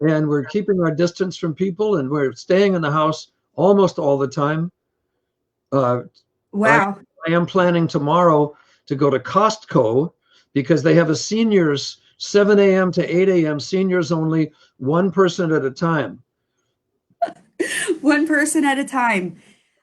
and we're keeping our distance from people, and we're staying in the house almost all the time. Uh, I, Wow. I am planning tomorrow to go to Costco because they have a seniors 7 a.m. to 8 a.m. seniors only, one person at a time. One person at a time.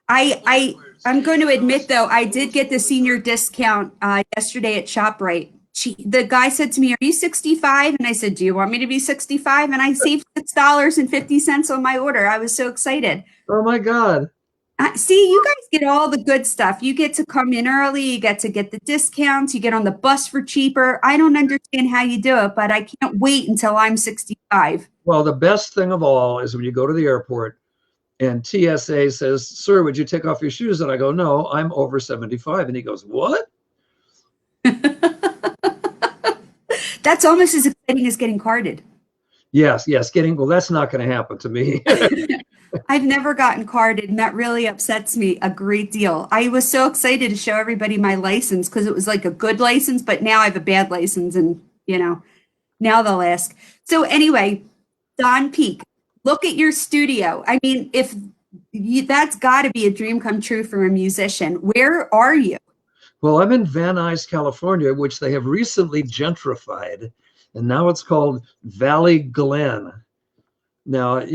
I'm going to admit though, I did get the senior discount yesterday at ShopRite. The guy said to me, "Are you 65?" And I said, "Do you want me to be 65?" And I saved $6.50 on my order. I was so excited. Oh my God. See, you guys get all the good stuff. You get to come in early. You get to get the discounts. You get on the bus for cheaper. I don't understand how you do it, but I can't wait until I'm 65. Well, the best thing of all is when you go to the airport and TSA says, "Sir, would you take off your shoes?" And I go, "No, I'm over 75." And he goes, "What?" That's almost as exciting as getting carded. Yes, yes. Well, that's not going to happen to me. I've never gotten carded, and that really upsets me a great deal. I was so excited to show everybody my license because it was like a good license, but now I have a bad license, and now they'll ask. So anyway, Don Peake, look at your studio. I mean, if that's got to be a dream come true for a musician. Where are you? Well, I'm in Van Nuys, California, which they have recently gentrified, and now it's called Valley Glen. Now, I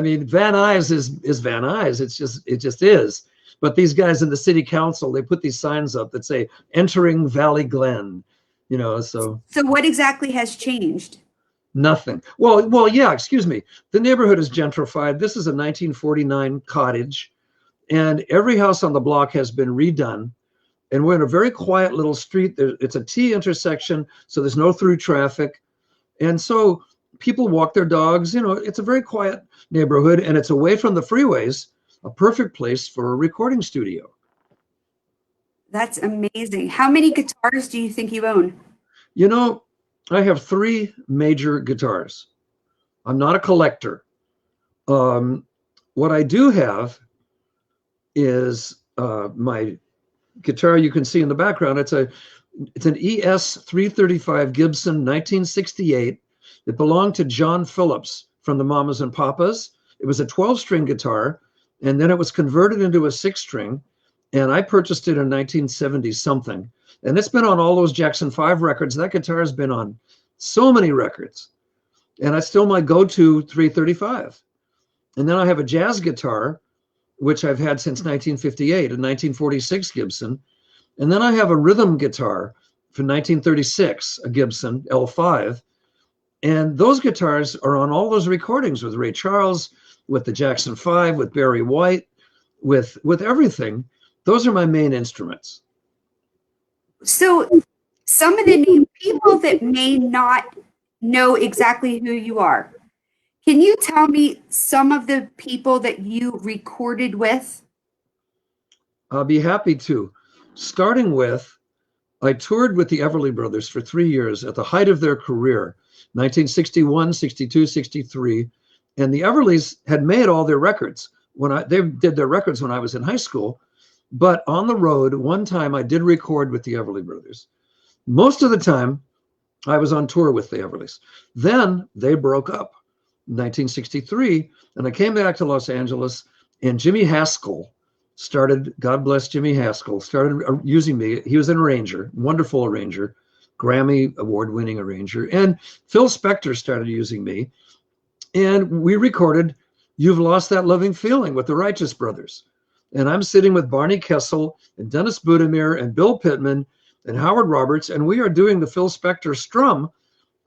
mean, Van Nuys is Van Nuys. It just is. But these guys in the city council, they put these signs up that say "Entering Valley Glen," so So what exactly has changed? nothing. Well, yeah. Excuse me. The neighborhood is gentrified. This is a 1949 cottage, and every house on the block has been redone. And we're in a very quiet little street. It's a T intersection, so there's no through traffic. And so people walk their dogs. It's a very quiet neighborhood, and it's away from the freeways, a perfect place for a recording studio. That's amazing. How many guitars do you think you own? You know, I have three major guitars. I'm not a collector. Um, what I do have is my guitar you can see in the background. It's an ES 335 Gibson 1968. It belonged to John Phillips from the Mamas and Papas. It was a 12-string guitar, and then it was converted into a 6-string, and I purchased it in 1970 something. And it's been on all those Jackson 5 records. That guitar has been on so many records, and it's still my go-to 335. And then I have a jazz guitar, which I've had since 1958, a 1946 Gibson. And then I have a rhythm guitar from 1936, a Gibson L5. And those guitars are on all those recordings with Ray Charles, with the Jackson 5, with Barry White, with everything. Those are my main instruments. So some of the people that may not know exactly who you are, can you tell me some of the people that you recorded with? I'll be happy to. Starting with, I toured with the Everly Brothers for 3 years at the height of their career, 1961, 62, 63. And the Everlys had made all their records they did their records when I was in high school. But on the road, one time I did record with the Everly Brothers. Most of the time, I was on tour with the Everlys. Then they broke up in 1963, and I came back to Los Angeles, and Jimmy Haskell started, God bless Jimmy Haskell, started using me. He was an arranger, wonderful arranger, Grammy award-winning arranger. And Phil Spector started using me. And we recorded "You've Lost That Loving Feeling" with the Righteous Brothers. And I'm sitting with Barney Kessel and Dennis Budimir and Bill Pittman and Howard Roberts, and we are doing the Phil Spector strum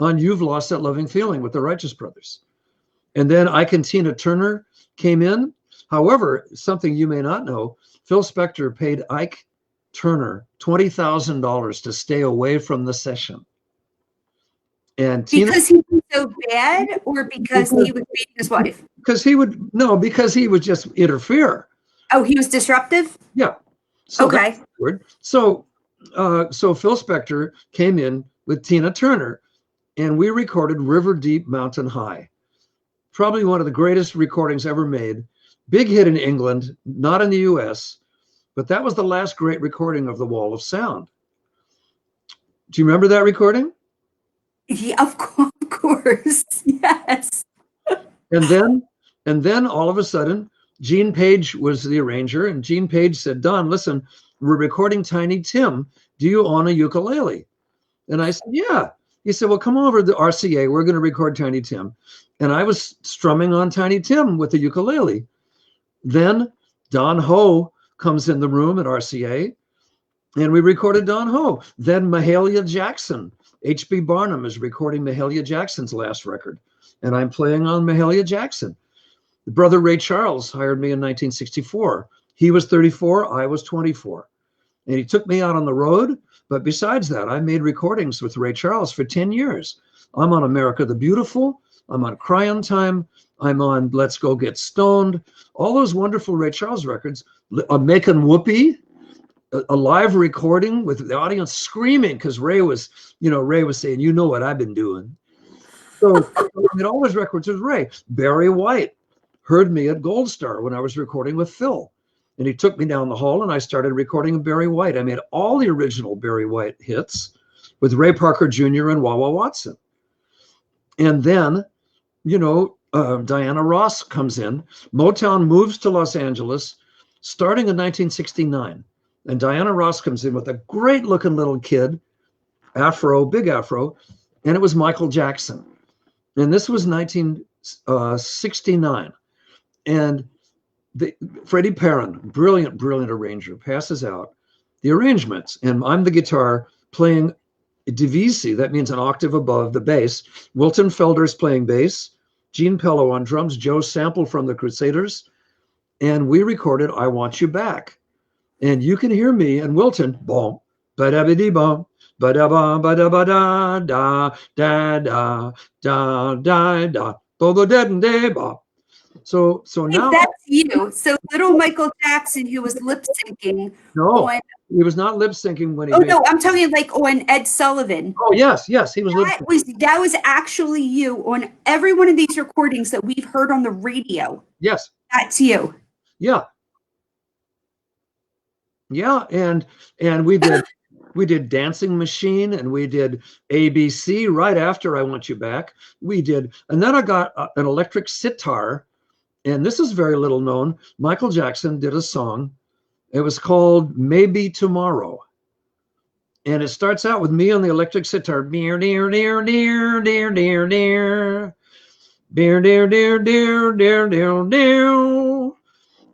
on "You've Lost That Loving Feeling" with the Righteous Brothers. And then Ike and Tina Turner came in. However, something you may not know, Phil Spector paid Ike Turner $20,000 to stay away from the session. And Tina, Because he was so bad, or because he was beating his wife? because he would just interfere. Oh, he was disruptive? Yeah. So Okay. that's weird. So Phil Spector came in with Tina Turner, and we recorded "River Deep Mountain High." Probably one of the greatest recordings ever made. Big hit in England, not in the US, but that was the last great recording of the Wall of Sound. Do you remember that recording? Yeah, of course. Yes. And then all of a sudden, Gene Page was the arranger, and Gene Page said, Don, listen, we're recording Tiny Tim. Do you own a ukulele? And I said, yeah. He said, well, come over to the RCA. We're going to record Tiny Tim. And I was strumming on Tiny Tim with the ukulele. Then Don Ho comes in the room at RCA, and we recorded Don Ho. Then Mahalia Jackson, H.B. Barnum is recording Mahalia Jackson's last record, and I'm playing on Mahalia Jackson. The brother Ray Charles hired me in 1964. He was 34, I was 24. And he took me out on the road. But besides that, I made recordings with Ray Charles for 10 years. I'm on America the Beautiful. I'm on Cryon Time. I'm on Let's Go Get Stoned. All those wonderful Ray Charles records. Making Whoopee, a live recording with the audience screaming because Ray was saying, you know what I've been doing. So I mean, all those records with Ray. Barry White heard me at Gold Star when I was recording with Phil. And he took me down the hall, and I started recording Barry White. I made all the original Barry White hits with Ray Parker Jr. and Wah Wah Watson. And then, Diana Ross comes in. Motown moves to Los Angeles starting in 1969. And Diana Ross comes in with a great looking little kid, afro, big afro, and it was Michael Jackson. And this was 1969. And Freddie Perrin, brilliant arranger, passes out the arrangements, and I'm the guitar playing divisi. That means an octave above the bass. Wilton Felder's playing bass, Gene Pello on drums, Joe Sample from the Crusaders, and we recorded "I Want You Back." And you can hear me and Wilton, boom, ba da ba dee bum, ba da ba da ba da da da da da da da, bo bo da da ba. So now that's you. So little Michael Jackson, who was lip syncing. No, he was not lip syncing when he. Oh no, I'm talking like on Ed Sullivan. Oh yes, he was lip syncing. That was actually you on every one of these recordings that we've heard on the radio. Yes, that's you. Yeah, and we did Dancing Machine, and we did ABC right after I Want You Back. We did, and then I got an electric sitar. And this is very little known. Michael Jackson did a song. It was called Maybe Tomorrow. And it starts out with me on the electric sitar. Dear, dear, dear, dear, dear, dear, dear. Dear, dear, dear, dear, dear, dear, dear.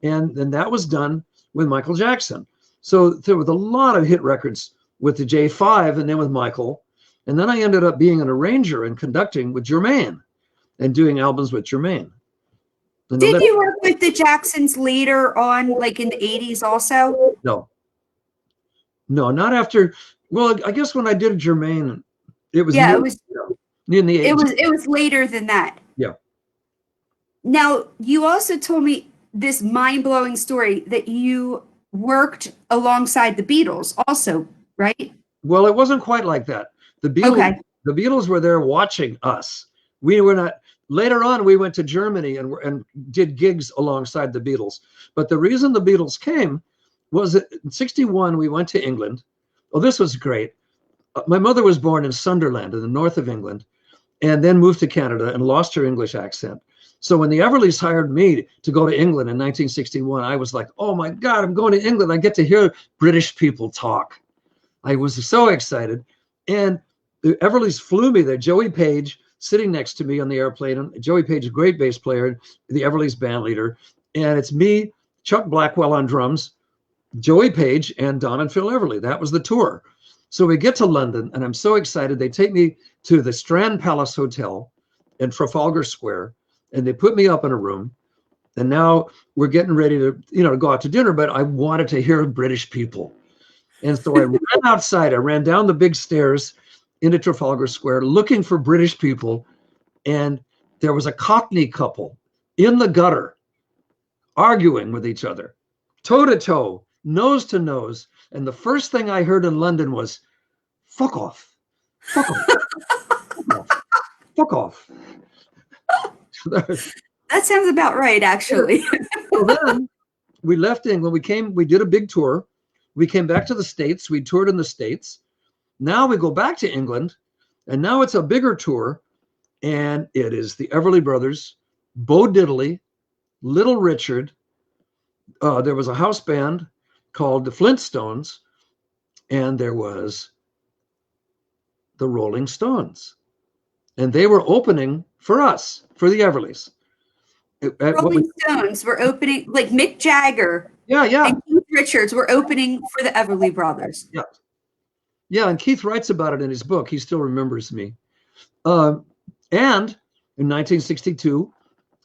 And then that was done with Michael Jackson. So there was a lot of hit records with the J5 and then with Michael. And then I ended up being an arranger and conducting with Jermaine and doing albums with Jermaine. Did you work with the Jacksons later on, like in the 80s also? No, not after. Well, I guess when I did Jermaine, it was in the 80s. It was later than that. Yeah. Now, you also told me this mind-blowing story that you worked alongside the Beatles also, right? Well, it wasn't quite like that. The Beatles were there watching us. We were not. Later on, we went to Germany and did gigs alongside the Beatles. But the reason the Beatles came was that in 61, we went to England. Oh, this was great. My mother was born in Sunderland in the north of England and then moved to Canada and lost her English accent. So when the Everlys hired me to go to England in 1961, I was like, oh my God, I'm going to England. I get to hear British people talk. I was so excited. And the Everlys flew me there. Joey Page sitting next to me on the airplane. And Joey Page, a great bass player, the Everlys band leader. And it's me, Chuck Blackwell on drums, Joey Page, and Don and Phil Everly. That was the tour. So we get to London, and I'm so excited. They take me to the Strand Palace Hotel in Trafalgar Square, and they put me up in a room. And now we're getting ready to, go out to dinner, but I wanted to hear British people. And so I ran outside. I ran down the big stairs into Trafalgar Square looking for British people, and there was a Cockney couple in the gutter arguing with each other, toe to toe, nose to nose. And the first thing I heard in London was, fuck off, fuck off, fuck off. That sounds about right, actually. So then we left England. We did a big tour. We came back to the States. We toured in the States. Now we go back to England, and now it's a bigger tour, and it is the Everly Brothers Bo Diddley, Little Richard. There was a house band called the Flintstones, and there was the Rolling Stones. And they were opening for us, for the Everlys. Rolling Stones were opening, like Mick Jagger Yeah. and Keith Richards were opening for the Everly Brothers. Yeah, and Keith writes about it in his book. He still remembers me. And in 1962,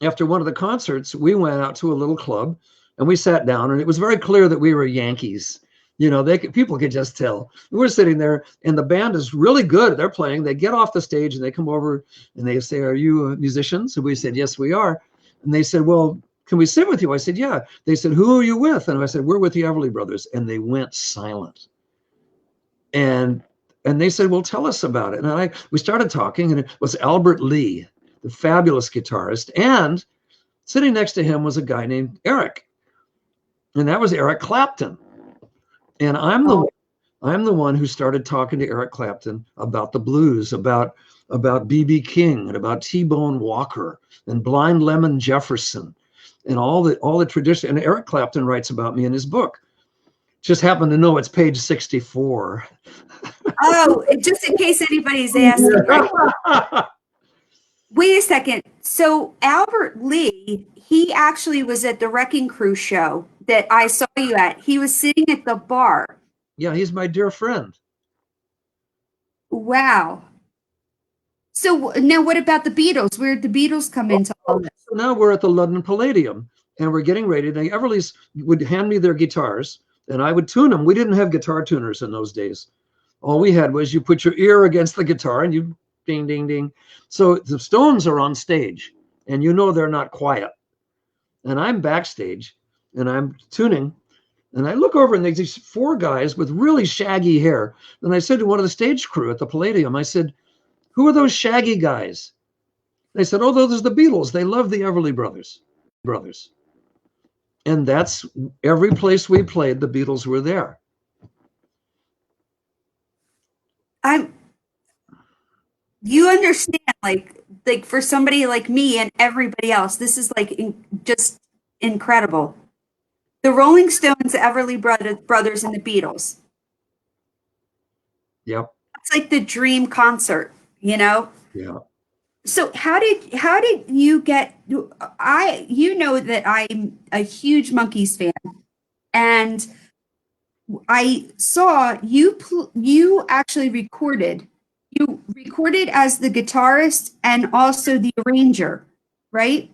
after one of the concerts, we went out to a little club and we sat down, and it was very clear that we were Yankees. People could just tell. We're sitting there, and the band is really good. They're playing. They get off the stage, and they come over, and they say, "Are you musicians?" And we said, "Yes, we are." And they said, "Well, can we sit with you?" I said, "Yeah." They said, "Who are you with?" And I said, "We're with the Everly Brothers." And they went silent. And they said, "Well, tell us about it." And we started talking, and it was Albert Lee, the fabulous guitarist. And sitting next to him was a guy named Eric. And that was Eric Clapton. And I'm the one who started talking to Eric Clapton about the blues, about B.B. King, and about T-Bone Walker and Blind Lemon Jefferson, and all the tradition. And Eric Clapton writes about me in his book. Just happen to know it's page 64. Oh, just in case anybody's asking. Right? Wait a second. So Albert Lee, he actually was at the Wrecking Crew show that I saw you at. He was sitting at the bar. Yeah, he's my dear friend. Wow. So now what about the Beatles? Where did the Beatles come into all this? So now we're at the London Palladium, and we're getting ready. The Everlys would hand me their guitars, and I would tune them. We didn't have guitar tuners in those days. All we had was you put your ear against the guitar and you ding, ding, ding. So the Stones are on stage, and they're not quiet. And I'm backstage, and I'm tuning, and I look over, and there's these four guys with really shaggy hair. And I said to one of the stage crew at the Palladium, I said, "Who are those shaggy guys?" They said, "Oh, those are the Beatles. They love the Everly Brothers. And that's every place we played, the Beatles were there. You understand, like for somebody like me and everybody else, this is just incredible. The Rolling Stones, the Everly Brothers, and the Beatles. Yep. It's like the dream concert, Yeah. So how did you get? You know that I'm a huge Monkees fan, and I saw you actually recorded. You recorded as the guitarist and also the arranger, right?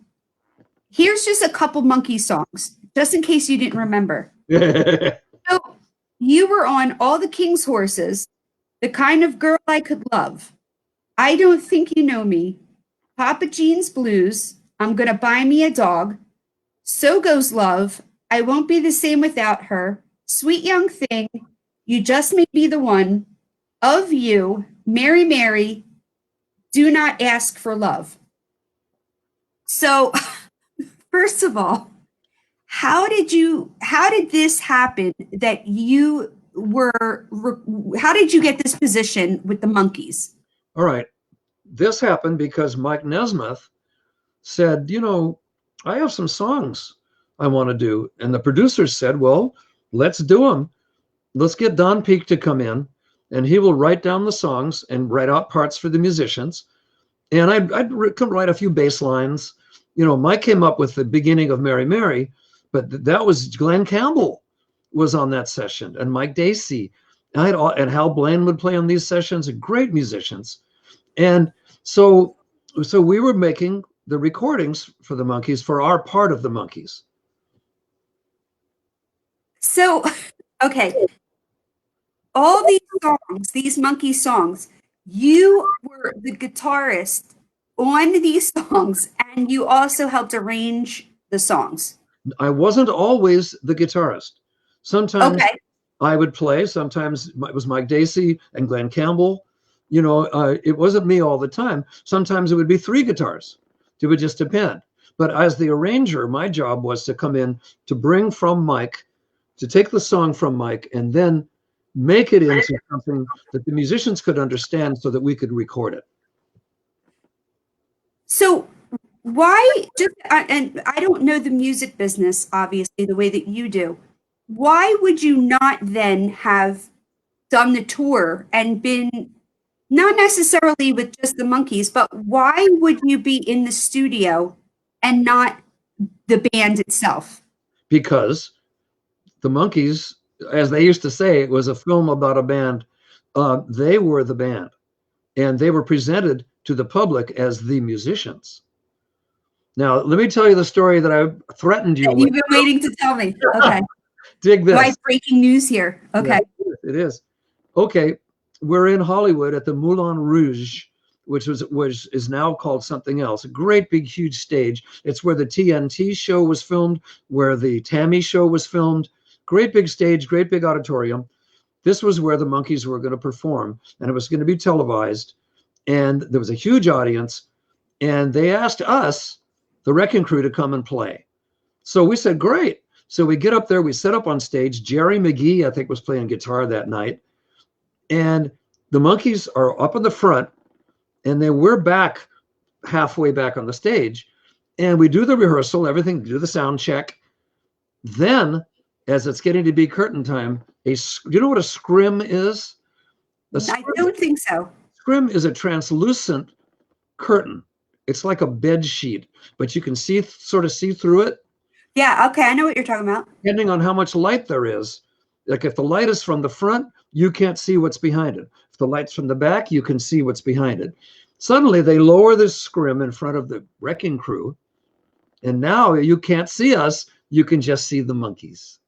Here's just a couple Monkees songs, just in case you didn't remember. So you were on All the King's Horses, The Kind of Girl I Could Love, I Don't Think You Know Me, Papa Jean's Blues, I'm Gonna Buy Me a Dog, So Goes Love, I Won't Be the Same Without Her, Sweet Young Thing, You Just May Be the One, Of You, Mary Mary, Do Not Ask for Love. So, first of all, how did this happen that how did you get this position with the Monkees? All right. This happened because Mike Nesmith said, I have some songs I want to do. And the producers said, well, let's do them. Let's get Don Peake to come in, and he will write down the songs and write out parts for the musicians. And I'd write a few bass lines. Mike came up with the beginning of Mary Mary, but that was Glenn Campbell was on that session, and Mike Dacey. And Hal Blaine would play on these sessions, and great musicians. And so we were making the recordings for the Monkees, for our part of the Monkees. So, okay. All these songs, these Monkees songs, you were the guitarist on these songs, and you also helped arrange the songs. I wasn't always the guitarist. Sometimes I would play. Sometimes it was Mike Dacey and Glenn Campbell. It wasn't me all the time. Sometimes it would be three guitars. It would just depend. But as the arranger, my job was to come in to bring from Mike, to take the song from Mike, and then make it into something that the musicians could understand so that we could record it. So Why just and I don't know the music business obviously the way that you do. Why would you not then have done the tour and been not necessarily with just the Monkees, but why would you be in the studio and not the band itself? Because the Monkees, as they used to say, it was a film about a band. They were the band, and they were presented to the public as the musicians. Now, let me tell you the story that I threatened you That with. you've been waiting to tell me. Okay. Dig Why this. breaking news here? Yeah, Okay. it is. Okay, we're in Hollywood at the Moulin Rouge, which is now called something else. A great big huge stage. It's where the TNT show was filmed, where the Tammy show was filmed. Great big stage, great big auditorium. This was where the Monkees were going to perform, and it was going to be televised. And there was a huge audience, and they asked us, the Wrecking Crew, to come and play. So we said, great. So we get up there, we set up on stage. Jerry McGee, I think, was playing guitar that night. And the Monkees are up in the front, and then we're back halfway back on the stage. And we do the rehearsal, everything, do the sound check. Then, as it's getting to be curtain time, you know what a scrim is? I don't think so. Scrim is a translucent curtain. It's like a bed sheet, but you can sort of see through it. Yeah, okay, I know what you're talking about. Depending on how much light there is. Like if the light is from the front, you can't see what's behind it. If the light's from the back, you can see what's behind it. Suddenly they lower this scrim in front of the Wrecking Crew, and now you can't see us, you can just see the Monkees.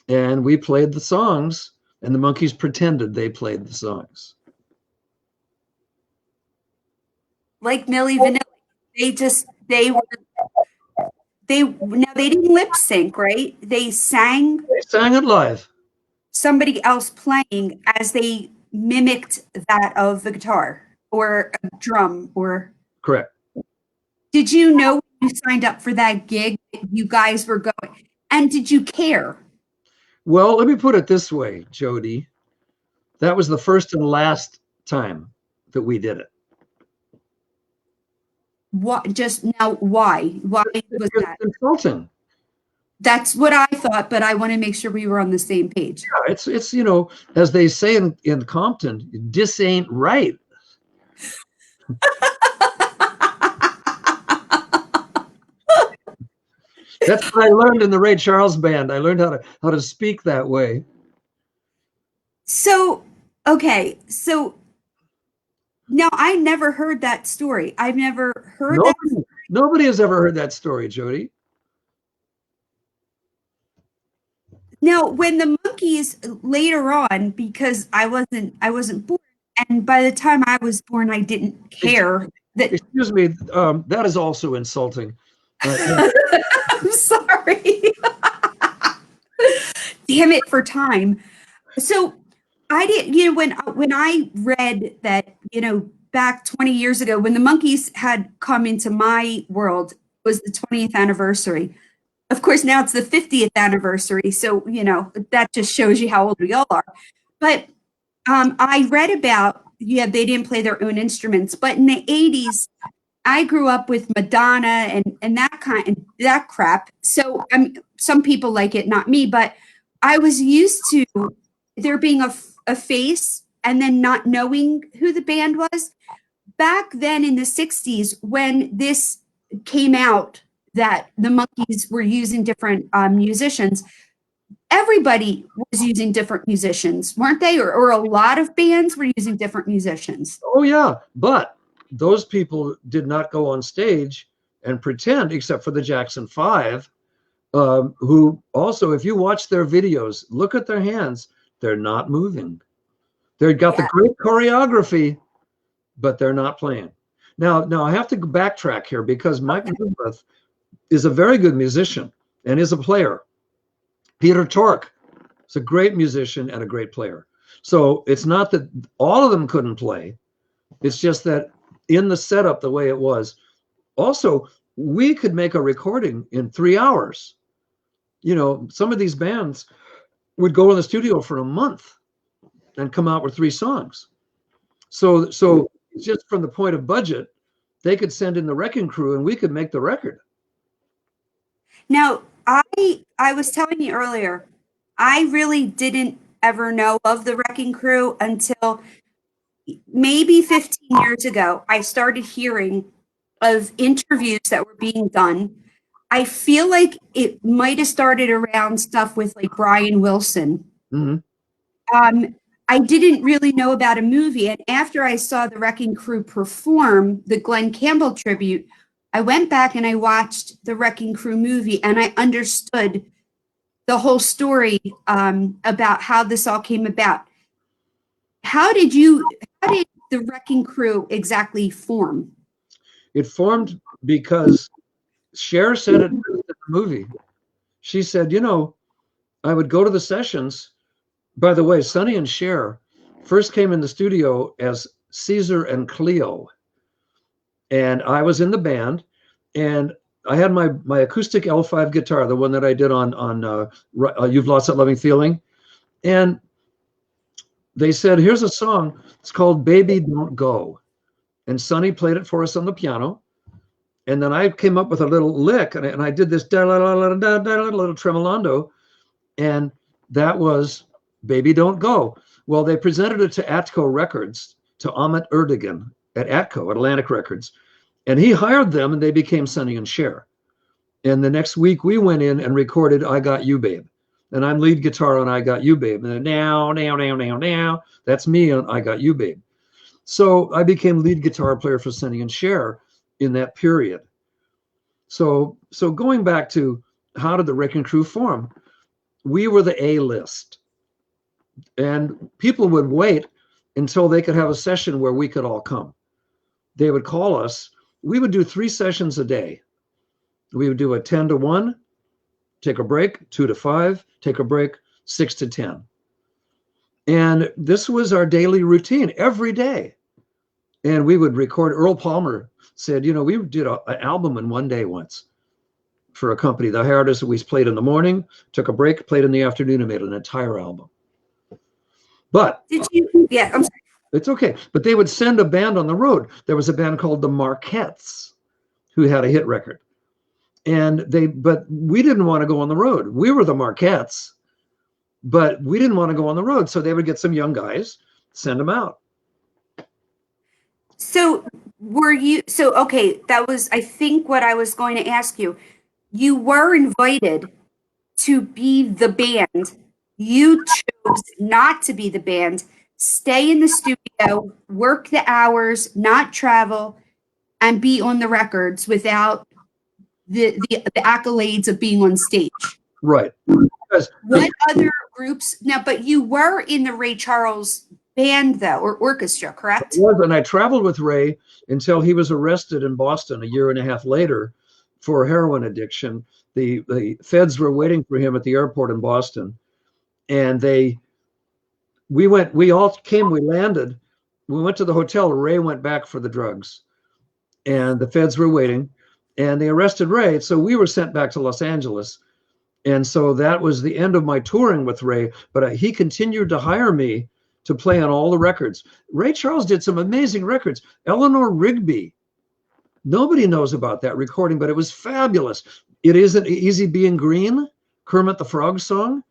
And we played the songs, and the Monkees pretended they played the songs. Like Milli Vanilli. Now they didn't lip sync, right? They sang it live. Somebody else playing as they mimicked that of the guitar or a drum or Correct. Did you know when you signed up for that gig you guys were going? And did you care? Well, let me put it this way, Jody. That was the first and last time that we did it. What just now why? Why was that? Consulting. That's what I thought, but I want to make sure we were on the same page. Yeah, it's you know, as they say in Compton, this ain't right. That's what I learned in the Ray Charles band. I learned how to speak that way. So, okay, so now I never heard that story. I've never heard that. Nobody has ever heard that story, Jody. Now, when the Monkees later on, because I wasn't born, and by the time I was born, I didn't care. Excuse me, that is also insulting. I'm sorry. Damn it for time. So I did, you know, when I read that, you know, back 20 years ago, when the Monkees had come into my world, it was the 20th anniversary. Of course, now it's the 50th anniversary. So, you know, that just shows you how old we all are. But I read about, yeah, they didn't play their own instruments, but in the 80s, I grew up with Madonna and that crap. So some people like it, not me, but I was used to there being a face and then not knowing who the band was. Back then in the 60s, when this came out that the Monkees were using different musicians, everybody was using different musicians, weren't they? Or a lot of bands were using different musicians. Oh, yeah. But those people did not go on stage and pretend, except for the Jackson 5, who also, if you watch their videos, look at their hands, they're not moving. They've got the great choreography, but they're not playing. Now I have to backtrack here because Mike Newbrough is a very good musician and is a player. Peter Tork is a great musician and a great player. So it's not that all of them couldn't play. It's just that in the setup, the way it was, also, we could make a recording in 3 hours. You know, some of these bands would go in the studio for a month and come out with 3 songs. So just from the point of budget, they could send in the wrecking crew and we could make the record. Now, I was telling you earlier, I really didn't ever know of the Wrecking Crew until maybe 15 years ago. I started hearing of interviews that were being done. I feel like it might have started around stuff with like Brian Wilson. Mm-hmm. I didn't really know about a movie. And after I saw the Wrecking Crew perform the Glenn Campbell tribute, I went back and I watched the Wrecking Crew movie and I understood the whole story about how this all came about. How did the Wrecking Crew exactly form? It formed because Cher said it in the movie. She said, you know, I would go to the sessions. By the way, Sonny and Cher first came in the studio as Caesar and Cleo. And I was in the band, and I had my acoustic L5 guitar, the one that I did on You've Lost That Loving Feeling. And they said, here's a song. It's called Baby Don't Go. And Sonny played it for us on the piano. And then I came up with a little lick, and I did this little tremolando, and that was Baby Don't Go. Well, they presented it to Atco Records, to Ahmet Erdogan at Atco, Atlantic Records. And he hired them, and they became Sonny and Cher. And the next week, we went in and recorded I Got You, Babe. And I'm lead guitar on I Got You, Babe. And then now, that's me on I Got You, Babe. So I became lead guitar player for Sonny and Cher in that period. So going back to how did the Wrecking Crew form? We were the A-list. And people would wait until they could have a session where we could all come. They would call us. We would do 3 sessions a day. We would do a 10 to 1, take a break, 2 to 5, take a break, 6 to 10. And this was our daily routine every day. And we would record. Earl Palmer said, you know, we did an album in one day once for a company. The hired us, we played in the morning, took a break, played in the afternoon, and made an entire album. But Yeah, I'm sorry. It's okay. But they would send a band on the road. There was a band called the Marquettes who had a hit record. But we didn't want to go on the road. We were the Marquettes, but we didn't want to go on the road. So they would get some young guys, send them out. So okay, that was, I think, what I was going to ask you. You were invited to be the band. You chose not to be the band, stay in the studio, work the hours, not travel, and be on the records without the accolades of being on stage. Right. What other groups now? But you were in the Ray Charles band, though, or orchestra, correct? I was, and I traveled with Ray until he was arrested in Boston a year and a half later for heroin addiction. The feds were waiting for him at the airport in Boston, and we all came, we landed, we went to the hotel. Ray went back for the drugs, and the feds were waiting, and they arrested Ray. So we were sent back to Los Angeles. And so that was the end of my touring with Ray, but he continued to hire me to play on all the records. Ray Charles did some amazing records. Eleanor Rigby, nobody knows about that recording, but it was fabulous. It Isn't Easy Being Green, Kermit the Frog song.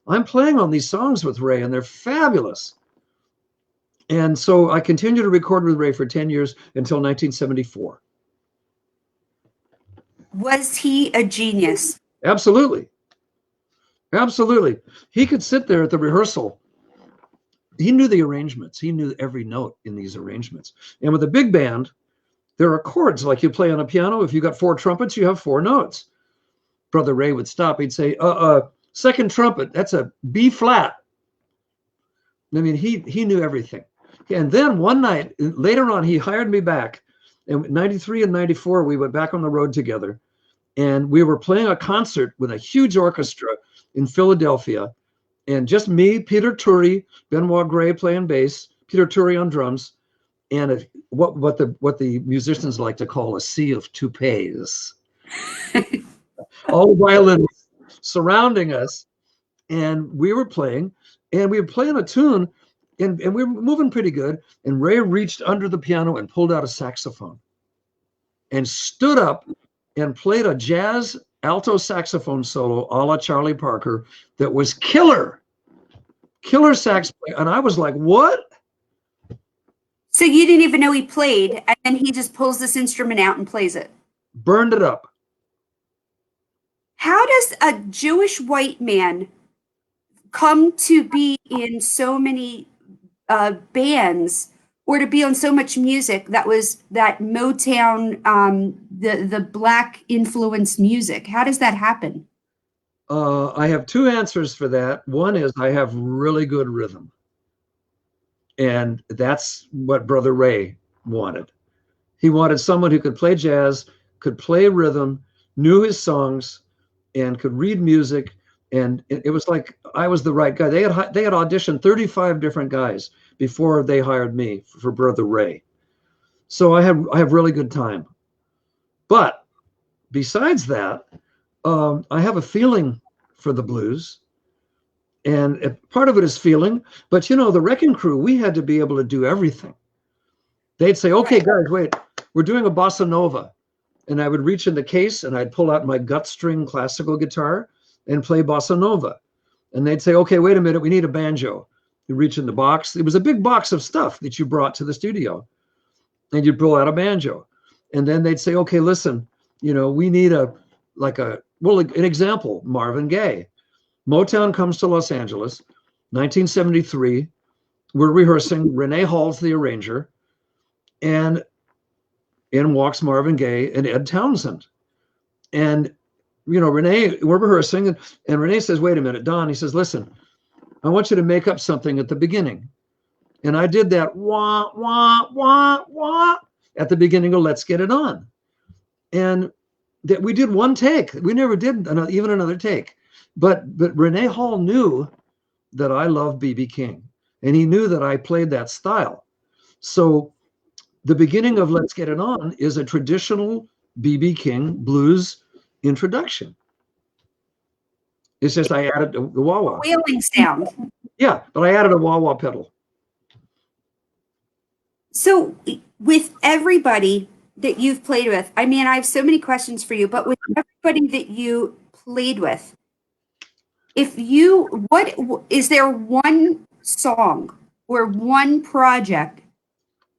I'm playing on these songs with Ray, and they're fabulous. And so I continued to record with Ray for 10 years until 1974. Was he a genius? Absolutely. Absolutely. He could sit there at the rehearsal. He knew the arrangements. He knew every note in these arrangements. And with a big band, there are chords like you play on a piano. If you got 4 trumpets, you have 4 notes. Brother Ray would stop. He'd say, second trumpet, that's a B flat. I mean, he knew everything. And then one night, later on, he hired me back. In 93 and 94, we went back on the road together. And we were playing a concert with a huge orchestra in Philadelphia. And just me, Peter Turi, Benoit Gray playing bass, Peter Turi on drums, and what the musicians like to call a sea of toupees. All the violins surrounding us. And we were playing, and we were playing a tune, and we were moving pretty good. And Ray reached under the piano and pulled out a saxophone. and stood up and played a jazz alto saxophone solo a la Charlie Parker that was killer sax play. And I was like, what? So you didn't even know he played, and then he just pulls this instrument out and plays it. Burned it up. How does a Jewish white man come to be in so many bands, or to be on so much music that was that Motown, the black influenced music? How does that happen? I have two answers for that. One is I have really good rhythm. And that's what Brother Ray wanted. He wanted someone who could play jazz, could play rhythm, knew his songs, and could read music. And it was like I was the right guy. They had auditioned 35 different guys before they hired me for Brother Ray. So I have really good time. But besides that, I have a feeling for the blues. And part of it is feeling, but you know, the Wrecking Crew, we had to be able to do everything. They'd say, okay, guys, wait, we're doing a bossa nova. And I would reach in the case and I'd pull out my gut string classical guitar and play bossa nova. And they'd say, okay, wait a minute, we need a banjo. You reach in the box. It was a big box of stuff that you brought to the studio. And you'd pull out a banjo. And then they'd say, okay, listen, you know, we need an example, Marvin Gaye. Motown comes to Los Angeles, 1973. We're rehearsing. Renee Hall's the arranger. And in walks Marvin Gaye and Ed Townsend. And, you know, we're rehearsing. And Renee says, wait a minute, Don. He says, listen, I want you to make up something at the beginning. And I did that wah, wah, wah, wah at the beginning of Let's Get It On. And that we did one take. We never did even another take. But Renee Hall knew that I loved B.B. King, and he knew that I played that style. So the beginning of Let's Get It On is a traditional B.B. King blues introduction. It's just I added the wah-wah. Wailing sound. Yeah, but I added a wah-wah pedal. So with everybody that you've played with, I mean, I have so many questions for you, but with everybody that you played with, what is there one song or one project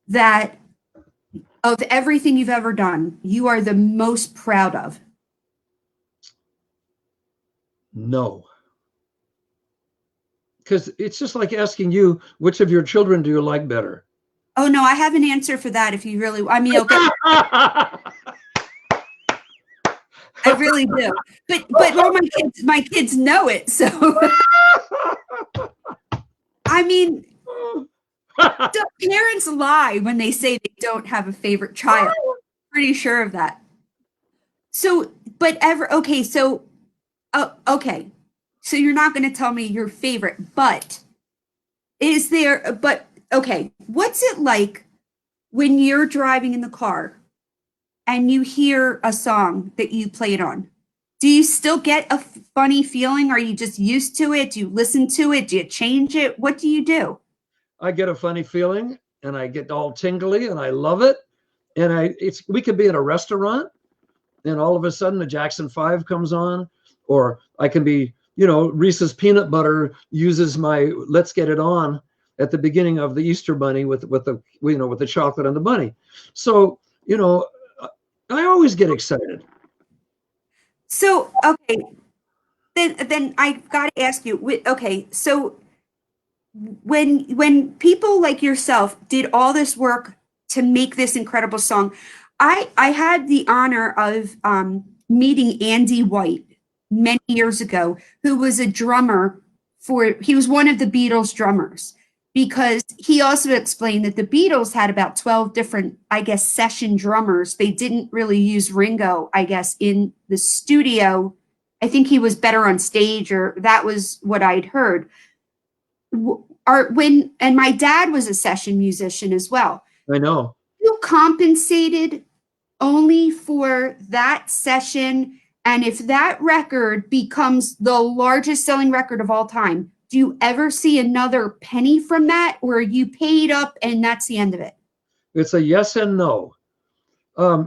that of everything you've ever done, you are the most proud of? No. Because it's just like asking you, which of your children do you like better? Oh, no, I have an answer for that if you really, I mean, okay. I really do. But all my kids know it. So, I mean, parents lie when they say they don't have a favorite child. I'm pretty sure of that. So, okay. So you're not going to tell me your favorite, but okay. What's it like when you're driving in the car and you hear a song that you played on? Do you still get a funny feeling? Are you just used to it? Do you listen to it? Do you change it? What do you do? I get a funny feeling and I get all tingly and I love it. And we could be in a restaurant and all of a sudden the Jackson 5 comes on, or I can be, you know, Reese's peanut butter uses my Let's Get It On at the beginning of the Easter Bunny with the chocolate and the bunny. So, you know, I always get excited. So, okay, then I've got to ask you, okay, so when people like yourself did all this work to make this incredible song, I had the honor of meeting Andy White many years ago, who was a drummer he was one of the Beatles drummers, because he also explained that the Beatles had about 12 different, I guess, session drummers. They didn't really use Ringo, I guess, in the studio. I think he was better on stage, or that was what I'd heard. And my dad was a session musician as well. I know. You compensated only for that session, and if that record becomes the largest selling record of all time, do you ever see another penny from that, or are you paid up and that's the end of it? It's a yes and no.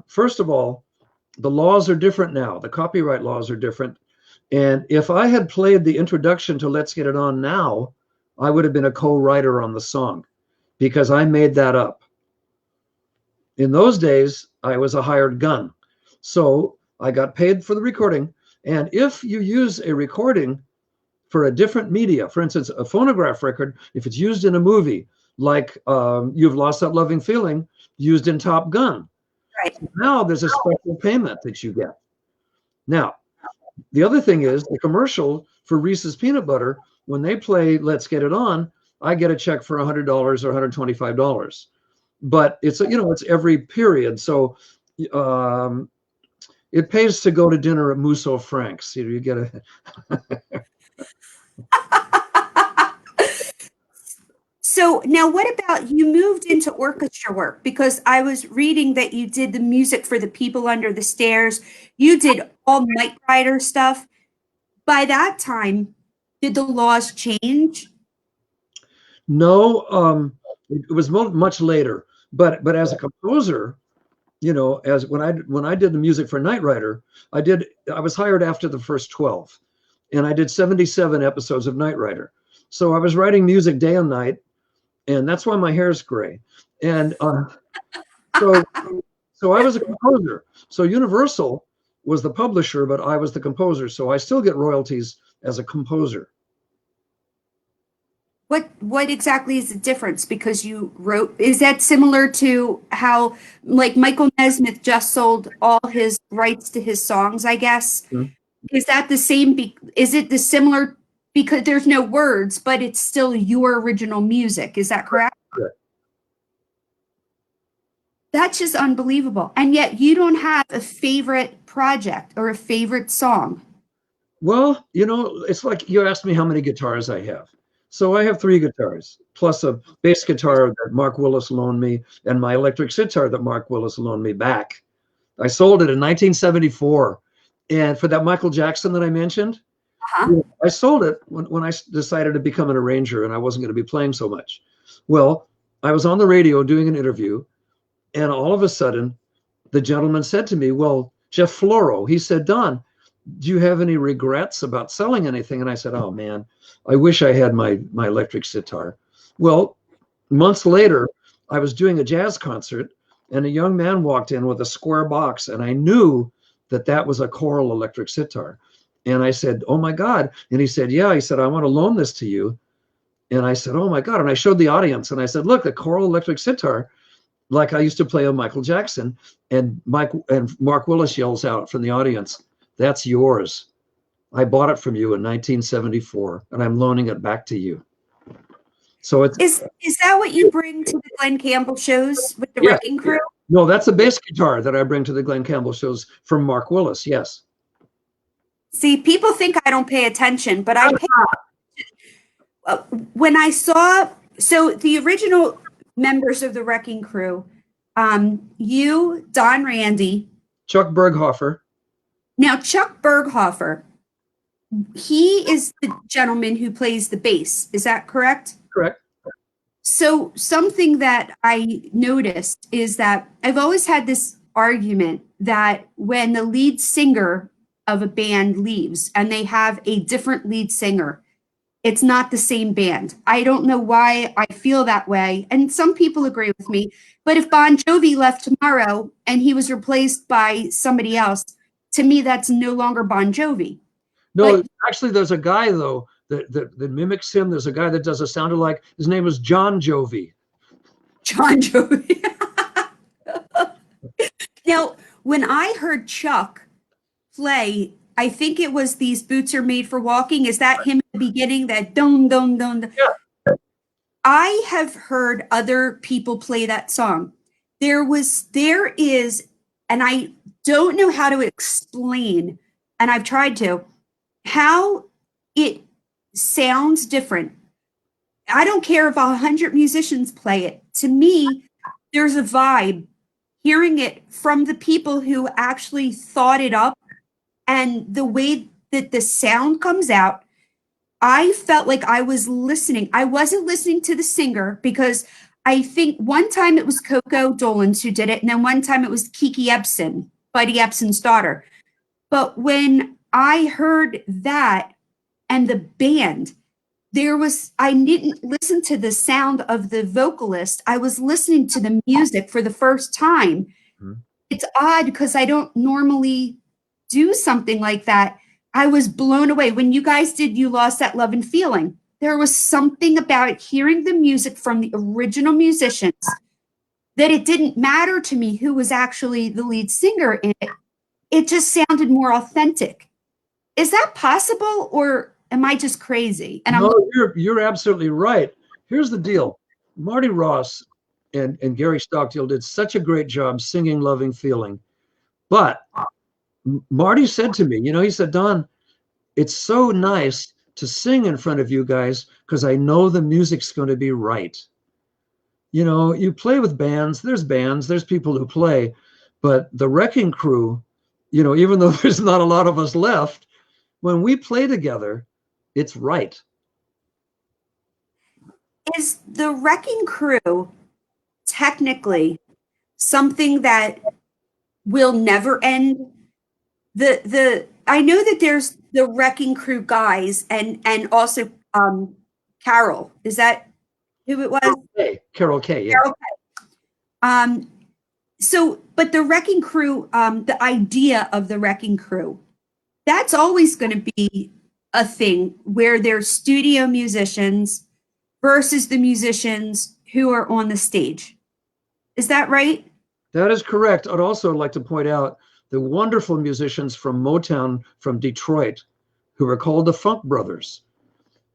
First of all, the laws are different now. The copyright laws are different. And if I had played the introduction to Let's Get It On now, I would have been a co-writer on the song because I made that up. In those days, I was a hired gun. So I got paid for the recording. And if you use a recording for a different media, for instance, a phonograph record, if it's used in a movie, like You've Lost That Loving Feeling, used in Top Gun. Right. Now there's a special payment that you get. Now, the other thing is the commercial for Reese's Peanut Butter, when they play Let's Get It On, I get a check for $100 or $125. But it's, it's every period. So it pays to go to dinner at Musso Frank's. You get a... So now what about you moved into orchestra work? Because I was reading that you did the music for The People Under the Stairs. You did all Knight Rider stuff. By that time, did the laws change? No, it was much later. But as a composer, as when I did the music for Knight Rider, I was hired after the first 12, and I did 77 episodes of Knight Rider. So I was writing music day and night. And that's why my hair is gray. And so I was a composer. So Universal was the publisher, but I was the composer. So I still get royalties as a composer. What exactly is the difference? Because you wrote, is that similar to how, like, Michael Nesmith just sold all his rights to his songs, I guess? Mm-hmm. Is that the same? Is it the similar? Because there's no words, but it's still your original music. Is that correct? Correct. That's just unbelievable. And yet you don't have a favorite project or a favorite song. Well, it's like you asked me how many guitars I have. So I have 3 guitars, plus a bass guitar that Mark Willis loaned me, and my electric sitar that Mark Willis loaned me back. I sold it in 1974. And for that Michael Jackson that I mentioned, I sold it when I decided to become an arranger and I wasn't going to be playing so much. Well, I was on the radio doing an interview, and all of a sudden, the gentleman said to me, well, Jeff Floro, he said, Don, do you have any regrets about selling anything? And I said, oh, man, I wish I had my electric sitar. Well, months later, I was doing a jazz concert, and a young man walked in with a square box, and I knew that was a choral electric sitar. And I said, oh, my God. And he said, yeah. He said, I want to loan this to you. And I said, oh, my God. And I showed the audience. And I said, look, the choral electric sitar, like I used to play on Michael Jackson. And Mark Willis yells out from the audience, that's yours. I bought it from you in 1974, and I'm loaning it back to you. So it's is that what you bring to the Glenn Campbell shows with the Wrecking Crew? No, that's a bass guitar that I bring to the Glenn Campbell shows from Mark Willis. Yes. See, people think I don't pay attention, but I pay attention. When I saw, so the original members of the Wrecking Crew, you, Don Randy. Chuck Berghofer. Now, Chuck Berghofer, he is the gentleman who plays the bass. Is that correct? Correct. So something that I noticed is that I've always had this argument that when the lead singer of a band leaves and they have a different lead singer, it's not the same band. I don't know why I feel that way. And some people agree with me. But if Bon Jovi left tomorrow and he was replaced by somebody else, to me, that's no longer Bon Jovi. No, but actually, there's a guy, though, that mimics him. There's a guy that does a sound alike. His name is John Jovi. John Jovi. Now, when I heard Chuck play, I think it was These Boots Are Made for Walking. Is that him at the beginning? That dun, dun, dun. Yeah. I have heard other people play that song. There is, and I don't know how to explain, and I've tried to, how it sounds different. I don't care if 100 musicians play it. To me, there's a vibe hearing it from the people who actually thought it up, and the way that the sound comes out, I felt like I was listening. I wasn't listening to the singer because I think one time it was Coco Dolans who did it, and then one time it was Kiki Ebsen, Buddy Ebsen's daughter. But when I heard that and the band, I didn't listen to the sound of the vocalist. I was listening to the music for the first time. Mhm. It's odd because I don't normally do something like that. I was blown away. When you guys did You Lost That Love and Feeling, there was something about hearing the music from the original musicians that it didn't matter to me who was actually the lead singer in it. It just sounded more authentic. Is that possible, or am I just crazy? And No, you're absolutely right. Here's the deal. Marty Ross and Gary Stockdale did such a great job singing Loving Feeling. But Marty said to me, he said, Don, it's so nice to sing in front of you guys because I know the music's going to be right. You play with bands, there's people who play, but the Wrecking Crew, even though there's not a lot of us left, when we play together, it's right. is the Wrecking Crew technically something that will never end? I know that there's the Wrecking Crew guys and also Carol. Is that who it was? Carol Kay, yeah. Carol Kay. But the Wrecking Crew, the idea of the Wrecking Crew, that's always going to be a thing where there's studio musicians versus the musicians who are on the stage. Is that right? That is correct. I'd also like to point out the wonderful musicians from Motown from Detroit who were called the Funk Brothers.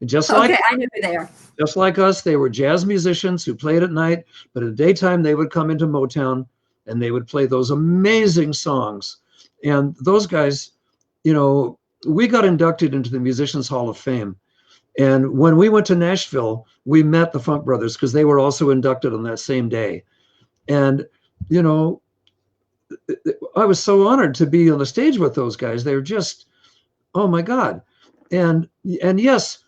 Just like, okay, I know who they are. Just like us, they were jazz musicians who played at night, but in the daytime they would come into Motown and they would play those amazing songs. And those guys, we got inducted into the Musicians Hall of Fame. And when we went to Nashville, we met the Funk Brothers because they were also inducted on that same day. And, I was so honored to be on the stage with those guys. They were just, oh my God. And yes,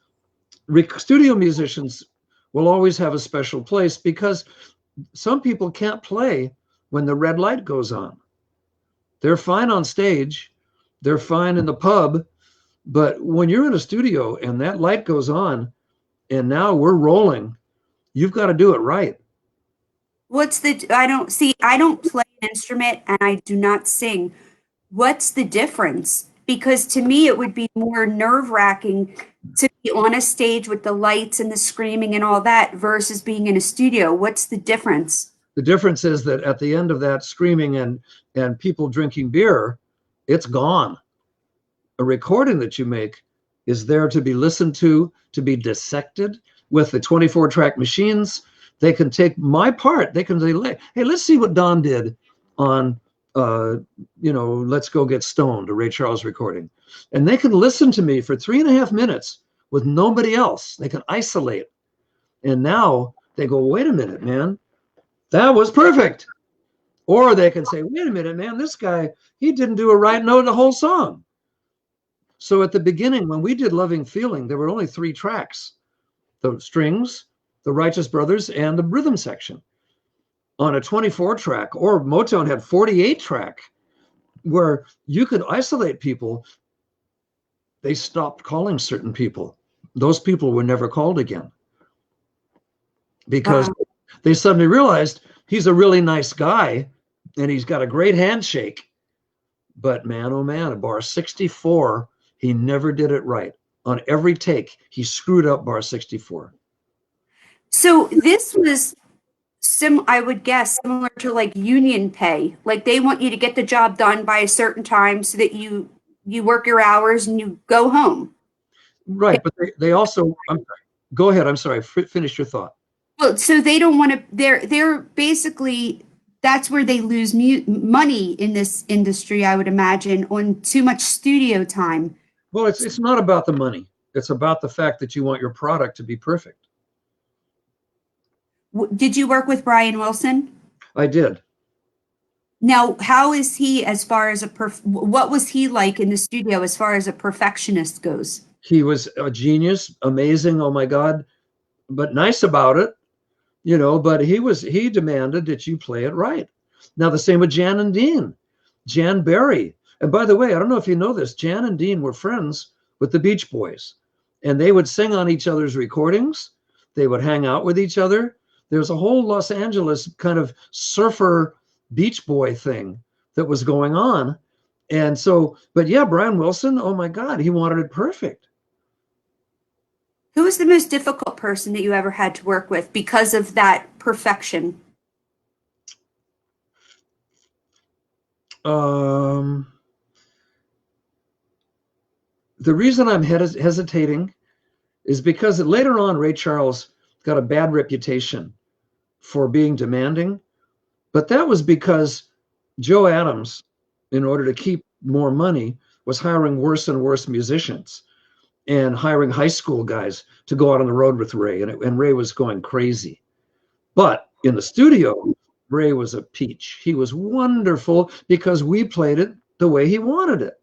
studio musicians will always have a special place because some people can't play when the red light goes on. They're fine on stage, they're fine in the pub, but when you're in a studio and that light goes on and now we're rolling, you've got to do it right. I don't play an instrument and I do not sing. What's the difference? Because to me, it would be more nerve-wracking to be on a stage with the lights and the screaming and all that versus being in a studio. What's the difference? The difference is that at the end of that screaming and people drinking beer, it's gone. A recording that you make is there to be listened to be dissected. With the 24-track machines, they can take my part. They can say, hey, let's see what Don did on, Let's Go Get Stoned, a Ray Charles recording. And they can listen to me for 3.5 minutes with nobody else. They can isolate. And now they go, wait a minute, man, that was perfect. Or they can say, wait a minute, man, this guy, he didn't do a right note in the whole song. So at the beginning, when we did Loving Feeling, there were only 3 tracks, the strings, the Righteous Brothers, and the rhythm section. On a 24-track, or Motown had 48-track, where you could isolate people. They stopped calling certain people. Those people were never called again because they suddenly realized he's a really nice guy and he's got a great handshake. But man, oh man, at bar 64, he never did it right. On every take, he screwed up bar 64. So this was I would guess similar to like union pay. Like they want you to get the job done by a certain time so that you work your hours and you go home. Right, but they also, go ahead, I'm sorry, finish your thought. Well, so they don't want to, they're basically, that's where they lose money in this industry, I would imagine, on too much studio time. Well, it's not about the money. It's about the fact that you want your product to be perfect. Did you work with Brian Wilson? I did. Now, how is he as far as what was he like in the studio as far as a perfectionist goes? He was a genius, amazing, oh my God, but nice about it. but he demanded that you play it right. Now, the same with Jan and Dean, Jan Berry. And by the way, I don't know if you know this, Jan and Dean were friends with the Beach Boys, and they would sing on each other's recordings. They would hang out with each other. There's a whole Los Angeles kind of surfer Beach Boy thing that was going on. And so, but yeah, Brian Wilson, oh my God, he wanted it perfect. Who was the most difficult person that you ever had to work with because of that perfection? The reason I'm hesitating is because later on, Ray Charles got a bad reputation for being demanding, but that was because Joe Adams, in order to keep more money, was hiring worse and worse musicians and hiring high school guys to go out on the road with Ray, and Ray was going crazy. But in the studio, Ray was a peach. He was wonderful because we played it the way he wanted it.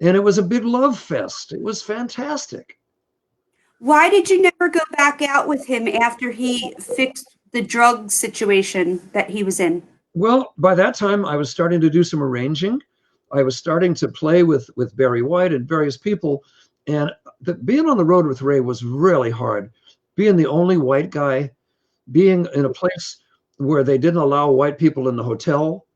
And it was a big love fest. It was fantastic. Why did you never go back out with him after he fixed the drug situation that he was in? Well, by that time, I was starting to do some arranging. I was starting to play with Barry White and various people. And being on the road with Ray was really hard. Being the only white guy, being in a place where they didn't allow white people in the hotel,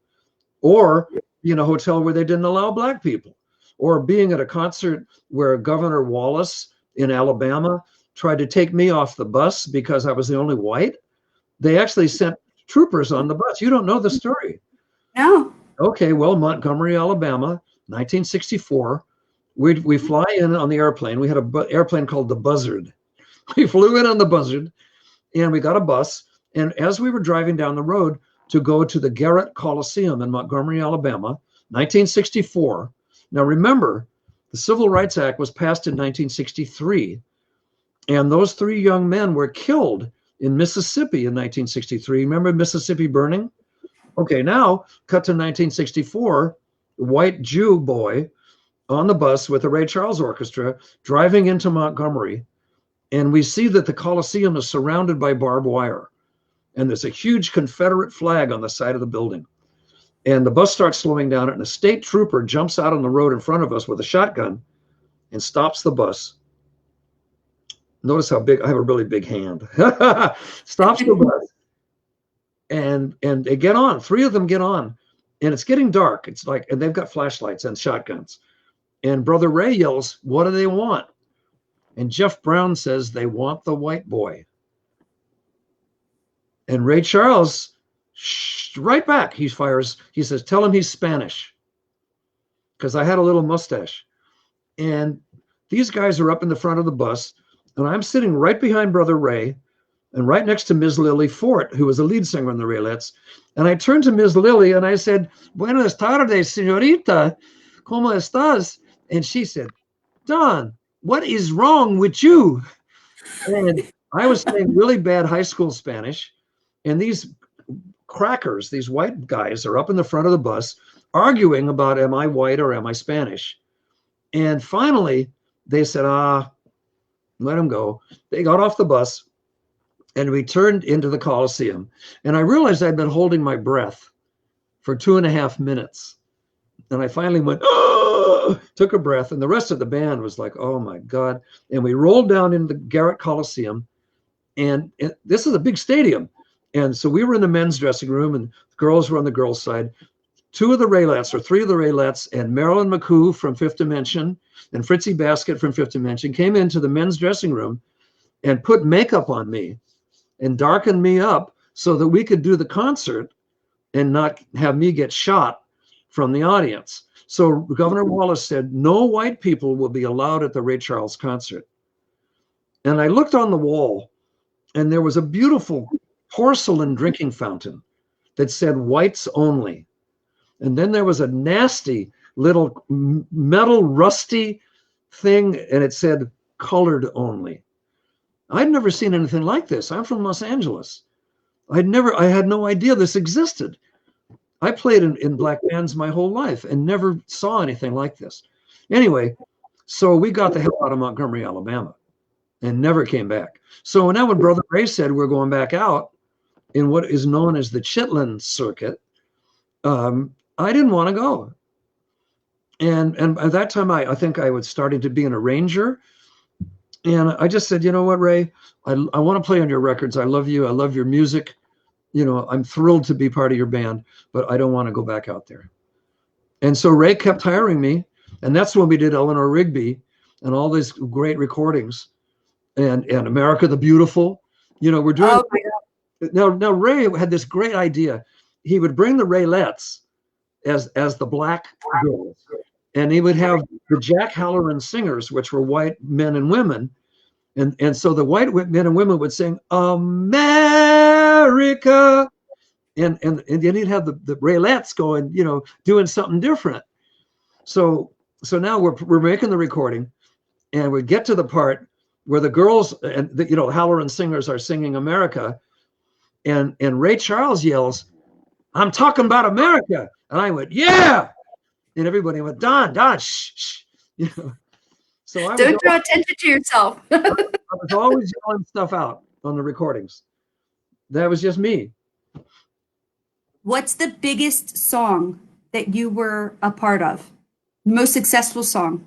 or in a hotel where they didn't allow black people, or being at a concert where Governor Wallace in Alabama tried to take me off the bus because I was the only white. They actually sent troopers on the bus. You don't know the story. No. Okay, well, Montgomery, Alabama, 1964. We fly in on the airplane. We had an airplane called the Buzzard. We flew in on the Buzzard, and we got a bus. And as we were driving down the road to go to the Garrett Coliseum in Montgomery, Alabama, 1964. Now, remember, the Civil Rights Act was passed in 1963, and those three young men were killed in Mississippi in 1963. Remember Mississippi burning? Okay, now cut to 1964, white Jew boy on the bus with the Ray Charles Orchestra driving into Montgomery, and we see that the Coliseum is surrounded by barbed wire, and there's a huge Confederate flag on the side of the building. And the bus starts slowing down, and a state trooper jumps out on the road in front of us with a shotgun and stops the bus. Notice how big, I have a really big hand. Stops the bus. And they get on, three of them get on, and it's getting dark. It's like, and they've got flashlights and shotguns. And Brother Ray yells, "What do they want?" And Jeff Brown says, "They want the white boy." And Ray Charles, right back, he fires, he says, "Tell him he's Spanish." Because I had a little mustache. And these guys are up in the front of the bus, and I'm sitting right behind Brother Ray, and right next to Ms. Lily Fort, who was a lead singer in the Raylettes. And I turned to Ms. Lily and I said, "Buenas tardes, señorita. ¿Cómo estás?" And she said, "Don, what is wrong with you?" And I was saying really bad high school Spanish. And these crackers, these white guys, are up in the front of the bus arguing about, am I white or am I Spanish? And finally, they said, let them go. They got off the bus and we turned into the Coliseum. And I realized I'd been holding my breath for 2.5 minutes. And I finally went, oh, took a breath. And the rest of the band was like, oh my God. And we rolled down into the Garrett Coliseum. And this is a big stadium. And so we were in the men's dressing room and the girls were on the girls' side. 2 of the Raylettes, or 3 of the Raylettes, and Marilyn McCoo from Fifth Dimension and Fritzy Basket from Fifth Dimension came into the men's dressing room and put makeup on me and darkened me up so that we could do the concert and not have me get shot from the audience. So Governor Wallace said, no white people will be allowed at the Ray Charles concert. And I looked on the wall and there was a beautiful porcelain drinking fountain that said whites only. And then there was a nasty little metal rusty thing and it said colored only. I'd never seen anything like this. I'm from Los Angeles. I had no idea this existed. I played in black bands my whole life and never saw anything like this. Anyway, so we got the hell out of Montgomery, Alabama and never came back. So now when Brother Ray said we're going back out, in what is known as the Chitlin circuit, I didn't want to go. And at that time, I think I was starting to be an arranger. And I just said, you know what, Ray, I want to play on your records. I love you. I love your music. You know, I'm thrilled to be part of your band, but I don't want to go back out there. And so Ray kept hiring me. And that's when we did Eleanor Rigby and all these great recordings and America the Beautiful. You know, we're doing. Oh my God. Now Ray had this great idea. He would bring the Raylettes as the black girls, and he would have the Jack Halloran singers, which were white men and women, and so the white men and women would sing America, and then he'd have the Raylettes going, you know, doing something different. So now we're making the recording, and we get to the part where the girls and the, you know, Halloran singers are singing America, and Ray Charles yells, "I'm talking about America," and I went, "Yeah," and everybody went, Don, shh, shh. You know. So Don't draw attention to yourself. I was always yelling stuff out on the recordings. That was just me. What's the biggest song that you were a part of? Most successful song?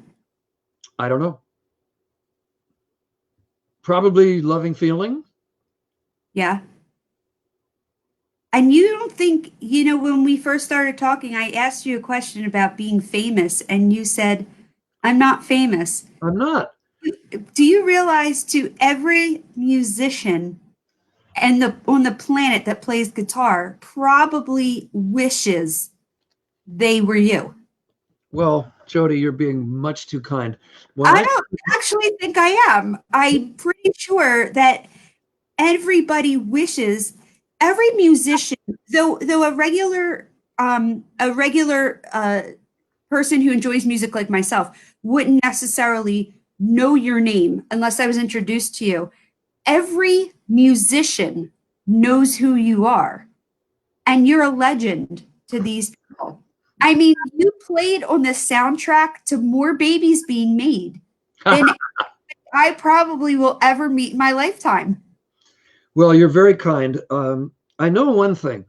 I don't know. Probably Loving Feeling. Yeah. And you don't think, you know, when we first started talking, I asked you a question about being famous, and you said, I'm not famous. I'm not. Do you realize to every musician and on the planet that plays guitar probably wishes they were you? Well, Jody, you're being much too kind. I don't actually think I am. I'm pretty sure that everybody wishes, every musician, though a regular person who enjoys music like myself wouldn't necessarily know your name unless I was introduced to you. Every musician knows who you are, and you're a legend to these people. I mean, you played on the soundtrack to more babies being made than I probably will ever meet in my lifetime. Well, you're very kind. I know one thing.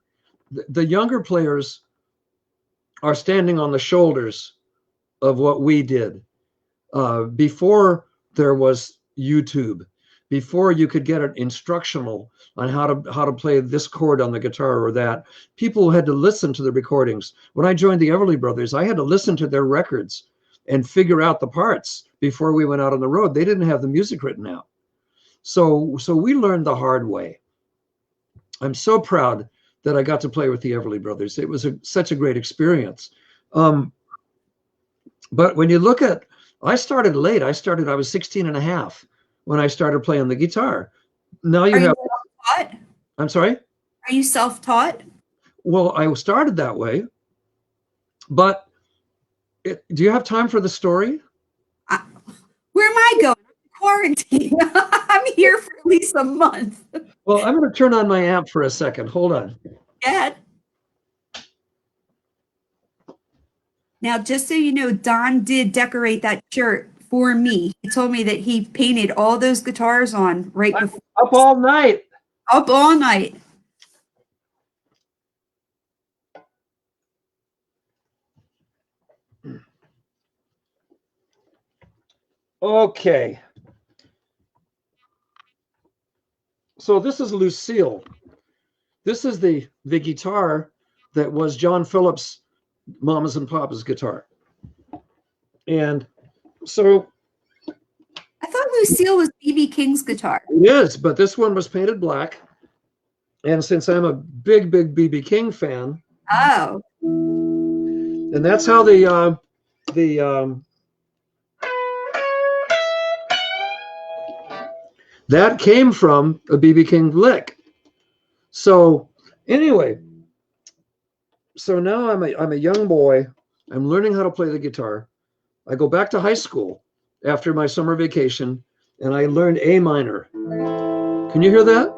The younger players are standing on the shoulders of what we did. Before there was YouTube, before you could get an instructional on how to play this chord on the guitar or that, people had to listen to the recordings. When I joined the Everly Brothers, I had to listen to their records and figure out the parts before we went out on the road. They didn't have the music written out. So we learned the hard way. I'm so proud that I got to play with the Everly Brothers. It was such a great experience. But when you look at, I started late. I was 16 and a half when I started playing the guitar. Now you have. Self-taught? I'm sorry? Are you self-taught? Well, I started that way. But do you have time for the story? Where am I going? Quarantine. I'm here for at least a month. Well, I'm going to turn on my amp for a second. Hold on. Dad. Now, just so you know, Don did decorate that shirt for me. He told me that he painted all those guitars on right before. Up all night. Up all night. Okay. So this is Lucille. This is the guitar that was John Phillips' Mama's and Papa's guitar. And so I thought Lucille was B.B. King's guitar. it is, but this one was painted black. And since I'm a big B.B. King fan, Oh. and that's how that came from a B.B. King lick. So anyway, so now I'm a young boy. I'm learning how to play the guitar. I go back to high school after my summer vacation, and I learned A minor. Can you hear that?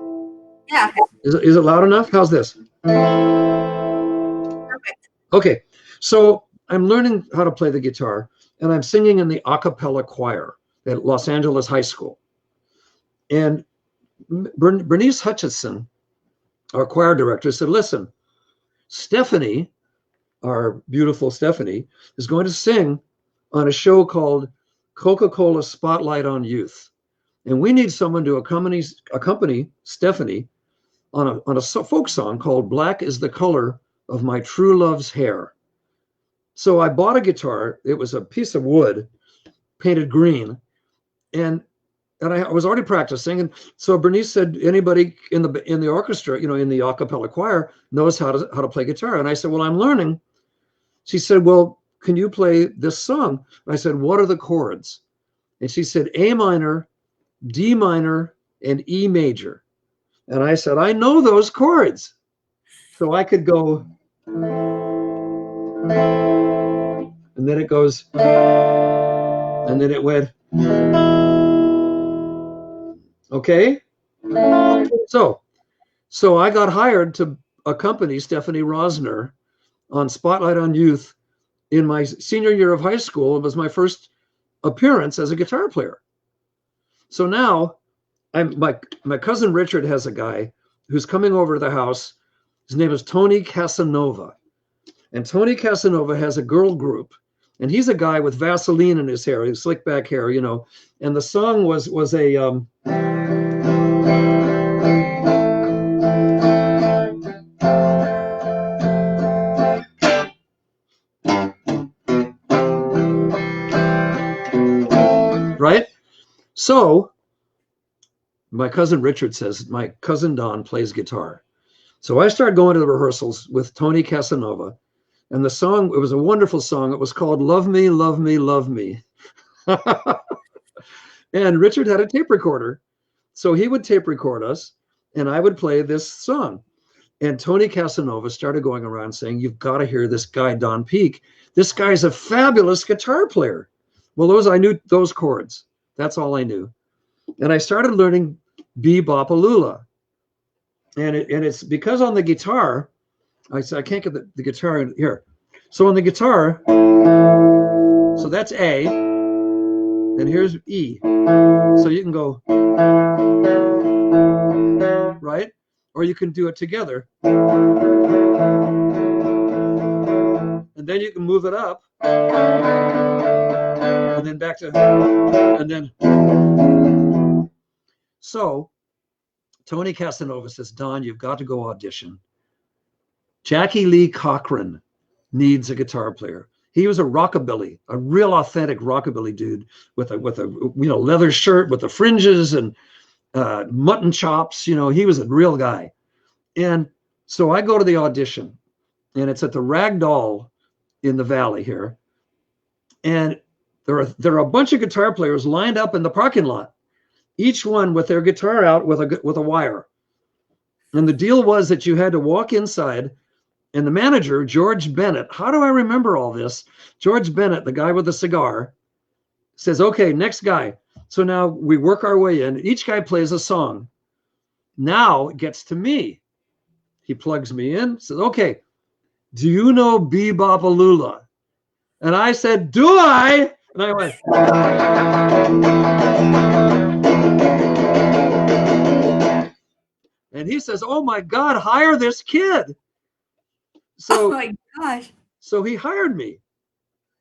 Yeah. Is it loud enough? How's this? Perfect. Okay, so I'm learning how to play the guitar, and I'm singing in the a cappella choir at Los Angeles High School. And Bernice Hutchinson our choir director, said, listen, Stephanie, our beautiful Stephanie, is going to sing on a show called Coca-Cola Spotlight on Youth. And we need someone to accompany Stephanie on a folk song called Black is the Color of My True Love's Hair. So I bought a guitar. It was a piece of wood painted green. And I was already practicing. And so Bernice said, anybody in the orchestra, in the a cappella choir knows how to play guitar. And I said, well, I'm learning. She said, well, can you play this song? And I said, what are the chords? And she said, A minor, D minor, and E major. And I said, I know those chords. So I could go, and then it goes, and then it went, okay? So I got hired to accompany Stephanie Rosner on Spotlight on Youth in my senior year of high school. It was my first appearance as a guitar player. So now my cousin Richard has a guy who's coming over to the house. His name is Tony Casanova. And Tony Casanova has a girl group. And he's a guy with Vaseline in his hair, his slick back hair, And the song was a right? So my cousin Richard says, my cousin Don plays guitar. So I started going to the rehearsals with Tony Casanova. And the song, it was a wonderful song. It was called Love Me, Love Me, Love Me. And Richard had a tape recorder. So he would tape record us and I would play this song. And Tony Casanova started going around saying, you've got to hear this guy, Don Peake. This guy's a fabulous guitar player. Well, I knew those chords. That's all I knew. And I started learning Bebopalula. And it's because on the guitar, I said, I can't get the guitar in here. So on the guitar, so that's A, and here's E. So you can go, right? Or you can do it together. And then you can move it up. And then back to, and then. So Tony Casanova says, Don, you've got to go audition. Jackie Lee Cochran needs a guitar player. He was a rockabilly, a real authentic rockabilly dude with a leather shirt with the fringes and mutton chops. He was a real guy. And so I go to the audition, and it's at the Ragdoll in the Valley here. And there are a bunch of guitar players lined up in the parking lot, each one with their guitar out with a wire. And the deal was that you had to walk inside. And the manager, George Bennett, how do I remember all this? George Bennett, the guy with the cigar, says, okay, next guy. So now we work our way in. Each guy plays a song. Now it gets to me. He plugs me in, says, okay, do you know Bebopalula? And I said, do I? And I went. And he says, oh my God, hire this kid. So, oh my gosh. So he hired me.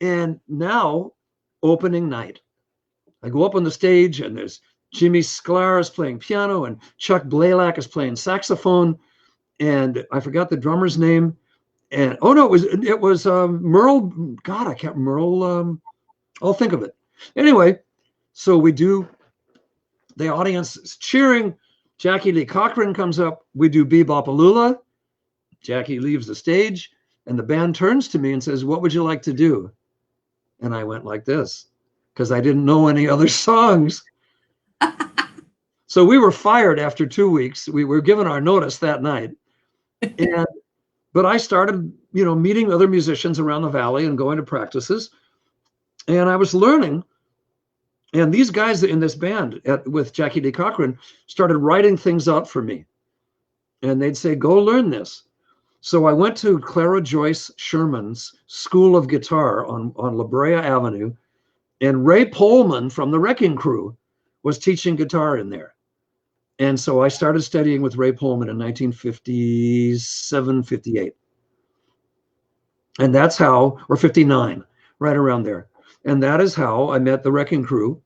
And now, opening night, I go up on the stage and there's Jimmy Sklar is playing piano and Chuck Blaylock is playing saxophone. And I forgot the drummer's name. And oh no, it was Merle. God, I can't Merle. I'll think of it. Anyway, so we do. The audience is cheering. Jackie Lee Cochran comes up. We do Bebopalula. Jackie leaves the stage, and the band turns to me and says, "What would you like to do?" And I went like this because I didn't know any other songs. So we were fired after 2 weeks. We were given our notice that night, but I started, meeting other musicians around the valley and going to practices, and I was learning. And these guys in this band with Jackie Lee Cochran started writing things out for me, and they'd say, "Go learn this." So I went to Clara Joyce Sherman's School of Guitar on La Brea Avenue, and Ray Pohlman from the Wrecking Crew was teaching guitar in there. And so I started studying with Ray Pullman in 1957, 58. And that's how, or 59, right around there. And that is how I met the Wrecking Crew.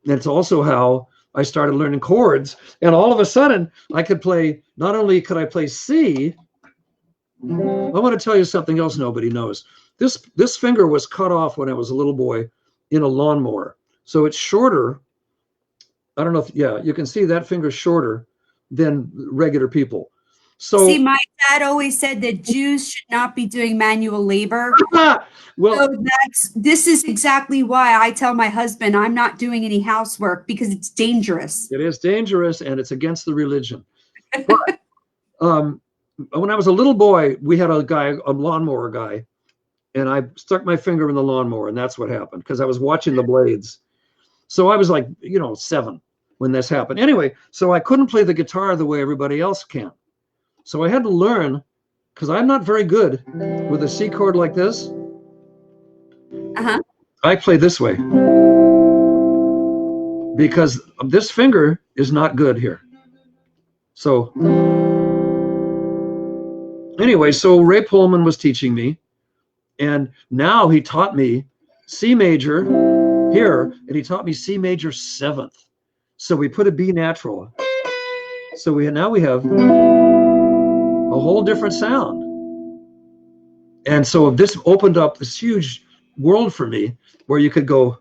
And it's also how I started learning chords. And all of a sudden, I could play, not only could I play C, I want to tell you something else nobody knows. This finger was cut off when I was a little boy in a lawnmower. So it's shorter. I don't know if, yeah, you can see that finger's shorter than regular people. So see, my dad always said that Jews should not be doing manual labor. well, So this is exactly why I tell my husband I'm not doing any housework, because it's dangerous. it is dangerous and it's against the religion. But when I was a little boy, we had a guy, a lawnmower guy, and I stuck my finger in the lawnmower, and that's what happened because I was watching the blades. So I was like, 7 when this happened. Anyway, so I couldn't play the guitar the way everybody else can. So I had to learn, because I'm not very good with a C chord like this. I play this way because this finger is not good here. So anyway, so Ray Pullman was teaching me, and now he taught me C major here, and he taught me C major 7th. So we put a B natural. So now we have a whole different sound. And so this opened up this huge world for me where you could go.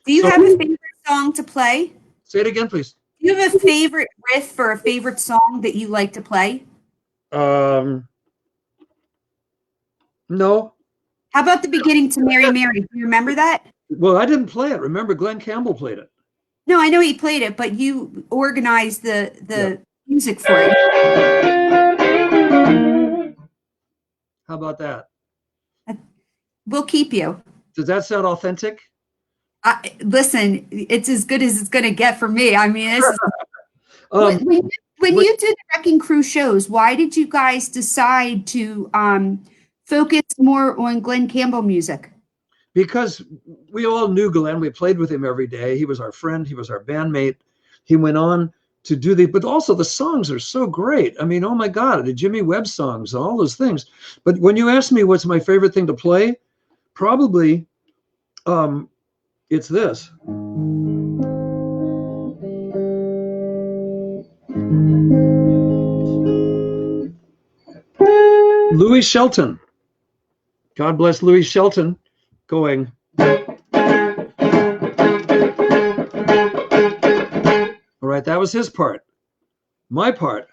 Do you have a favorite song to play? Say it again, please. Do you have a favorite riff or a favorite song that you like to play? No. How about the beginning to Mary Mary? Do you remember that? Well, I didn't play it. Remember, Glenn Campbell played it. No, I know he played it, but you organized the music for it. How about that? We'll keep you. Does that sound authentic? Listen, it's as good as it's going to get for me. I mean, this is, when you did the Wrecking Crew shows, why did you guys decide to focus more on Glenn Campbell music? Because we all knew Glenn. We played with him every day. He was our friend. He was our bandmate. He went on to do but also the songs are so great. I mean, oh my God, the Jimmy Webb songs, all those things. But when you ask me what's my favorite thing to play, probably it's this. Louis Shelton. God bless Louis Shelton. Going. All right, that was his part. My part.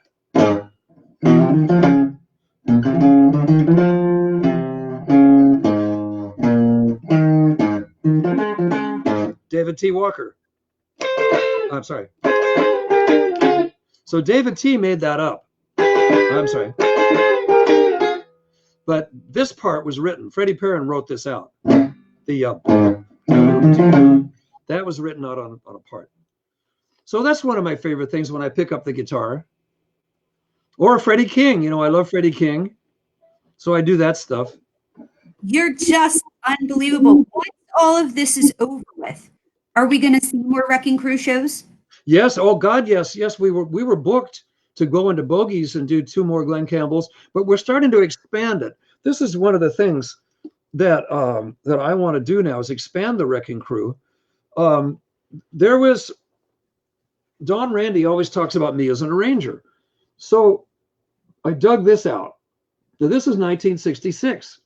David T. Walker. I'm sorry. So David T. made that up. I'm sorry. But this part was written. Freddie Perrin wrote this out. That was written out on a part. So that's one of my favorite things when I pick up the guitar. Or Freddie King. I love Freddie King. So I do that stuff. You're just unbelievable. Once all of this is over with, are we going to see more Wrecking Crew shows? Yes. Oh God, yes. Yes, we were booked to go into Bogies and do 2 more Glenn Campbells, but we're starting to expand it. This is one of the things that I want to do now is expand the Wrecking Crew. There was Don Randy always talks about me as an arranger. So I dug this out. Now, this is 1966.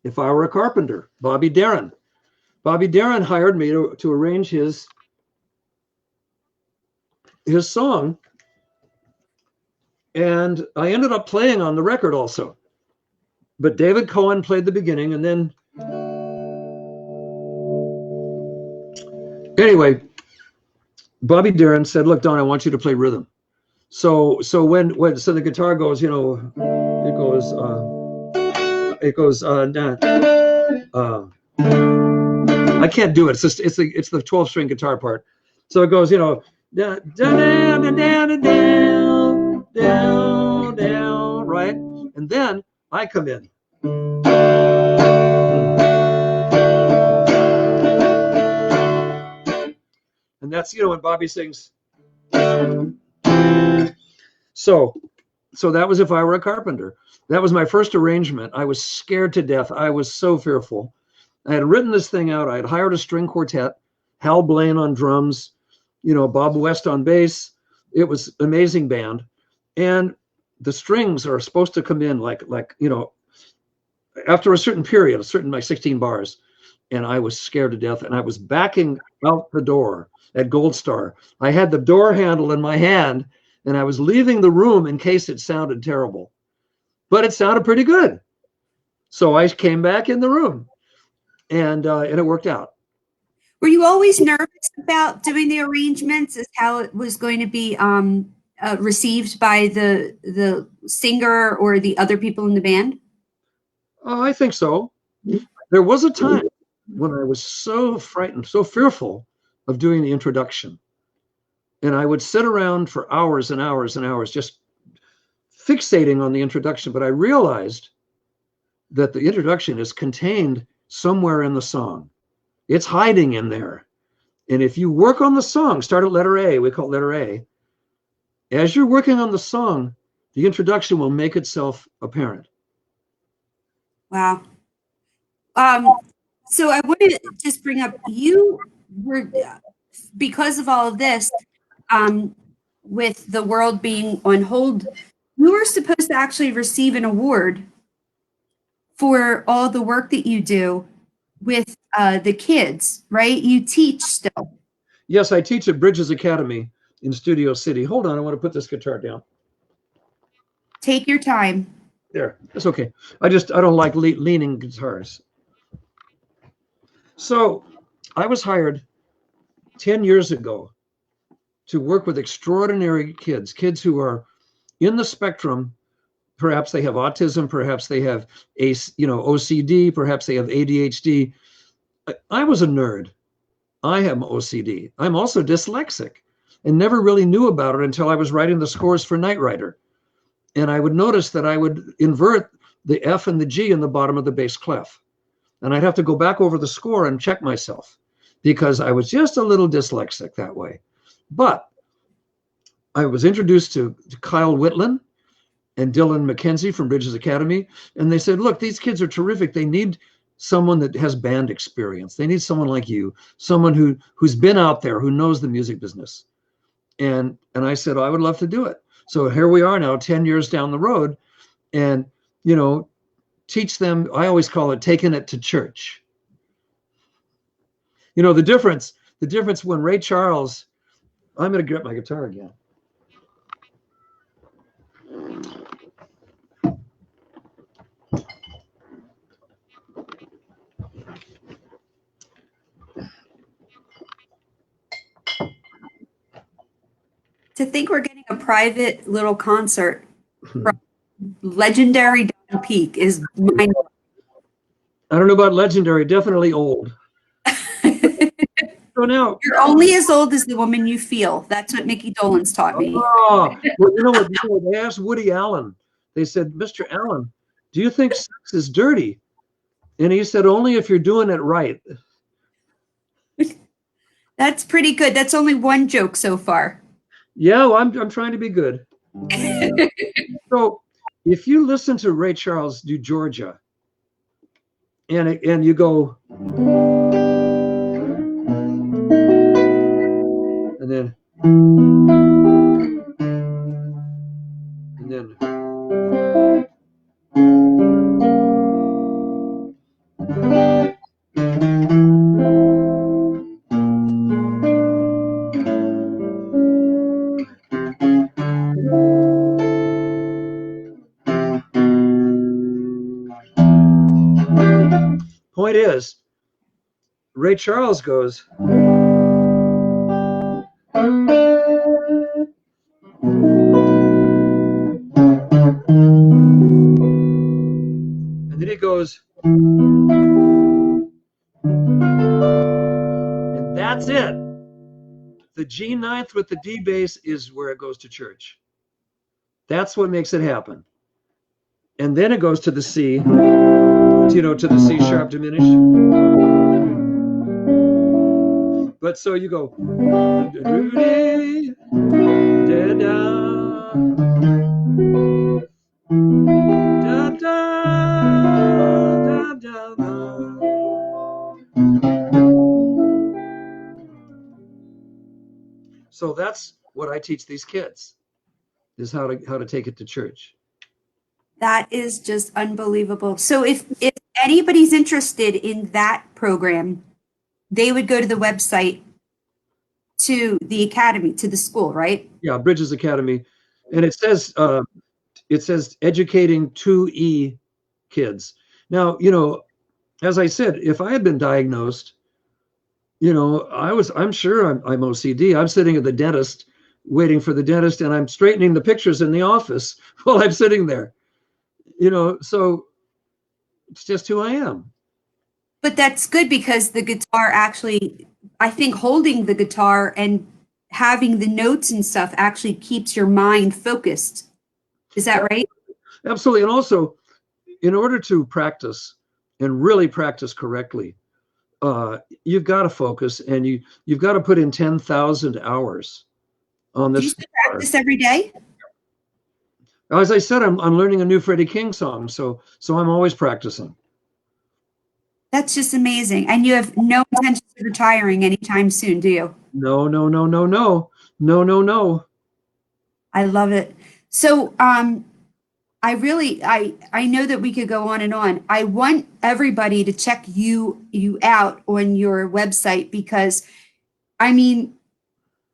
If I Were a Carpenter, Bobby Darin. Bobby Darin hired me to arrange his song. And I ended up playing on the record also. But David Cohen played the beginning, and then anyway, Bobby Darin said, "Look, Don, I want you to play rhythm." So when the guitar goes, it goes. I can't do it. It's the 12-string guitar part. So it goes, down, right? And then I come in. And that's, when Bobby sings. So that was If I Were a Carpenter. That was my first arrangement. I was scared to death. I was so fearful. I had written this thing out. I had hired a string quartet, Hal Blaine on drums, Bob West on bass. It was an amazing band. And the strings are supposed to come in like after a certain period, like 16 bars. And I was scared to death. And I was backing out the door at Gold Star. I had the door handle in my hand, and I was leaving the room in case it sounded terrible. But it sounded pretty good. So I came back in the room, and it worked out. Were you always nervous about doing the arrangements as how it was going to be received by the singer or the other people in the band? I think so. There was a time when I was so frightened, so fearful of doing the introduction. And I would sit around for hours and hours and hours just fixating on the introduction. But I realized that the introduction is contained somewhere in the song. It's hiding in there. And if you work on the song, start at letter A, we call it letter A. As you're working on the song, the introduction will make itself apparent. Wow. So I want to just bring up, you were, because of all of this, with the world being on hold, you were supposed to actually receive an award for all the work that you do with the kids, right? You teach still. Yes, I teach at Bridges Academy in Studio City. Hold on, I want to put this guitar down. Take your time. There, that's okay. I don't like leaning guitars. So I was hired 10 years ago to work with extraordinary kids who are in the spectrum. Perhaps they have autism, perhaps they have OCD, perhaps they have ADHD. I was a nerd. I have OCD. I'm also dyslexic and never really knew about it until I was writing the scores for Knight Rider. And I would notice that I would invert the F and the G in the bottom of the bass clef. And I'd have to go back over the score and check myself because I was just a little dyslexic that way. But I was introduced to Kyle Whitland and Dylan McKenzie from Bridges Academy. And they said, look, these kids are terrific. They need someone that has band experience. They need someone like you, someone who's been out there, who knows the music business. And I said, I would love to do it. So here we are now, 10 years down the road, and, teach them. I always call it taking it to church. The difference when Ray Charles, I'm going to get my guitar again. To think we're getting a private little concert from legendary Don Peake is mind-blowing. I don't know about legendary, definitely old. So now You're only as old as the woman you feel. That's what Mickey Dolenz taught me. Oh, well, you know what? They asked Woody Allen. They said, Mr. Allen, do you think sex is dirty? And he said, only if you're doing it right. That's pretty good. That's only one joke so far. Yeah, well, I'm trying to be good. So if you listen to Ray Charles do Georgia, and you go, and then point is, Ray Charles goes, and then he goes, and that's it. The G ninth with the D bass is where it goes to church. That's what makes it happen. And then it goes to the C, to the C sharp diminished. But so you go, da-da-da-da, da-da-da-da-da. So that's what I teach these kids, is how to take it to church. That is just unbelievable. So if anybody's interested in that program, they would go to the website to the academy, to the school, right? Yeah, Bridges Academy, and it says educating 2E kids. Now, as I said, if I had been diagnosed, I'm sure I'm OCD. I'm sitting at the dentist, waiting for the dentist, and I'm straightening the pictures in the office while I'm sitting there. So it's just who I am. But that's good because the guitar actually, I think holding the guitar and having the notes and stuff actually keeps your mind focused. Is that right? Absolutely. And also, in order to practice and really practice correctly, you've got to focus, and you've got to put in 10,000 hours on Do this. you still practice every day? As I said, I'm learning a new Freddie King song, so I'm always practicing. That's just amazing. And you have no intention of retiring anytime soon, do you? No, no, no, no, no, no, no, no. I love it. So I know that we could go on and on. I want everybody to check you out on your website because I mean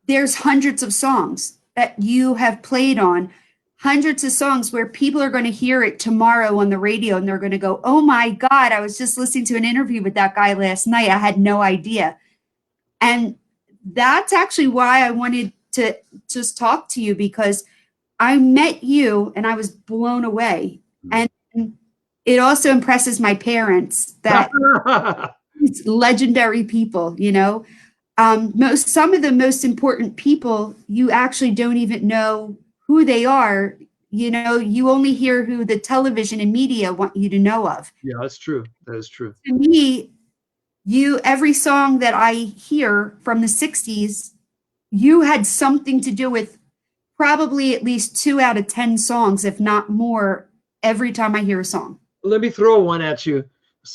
there's hundreds of songs that you have played on, hundreds of songs where people are going to hear it tomorrow on the radio and they're going to go, "Oh my God, I was just listening to an interview with that guy last night. I had no idea." And that's actually why I wanted to just talk to you because I met you and I was blown away. And it also impresses my parents that it's legendary people, some of the most important people, you actually don't even know who they are. You only hear who the television and media want you to know of. Yeah, that's true. That is true. To me, every song that I hear from the 60s, you had something to do with probably at least 2 out of 10 songs, if not more, every time I hear a song. Let me throw one at you.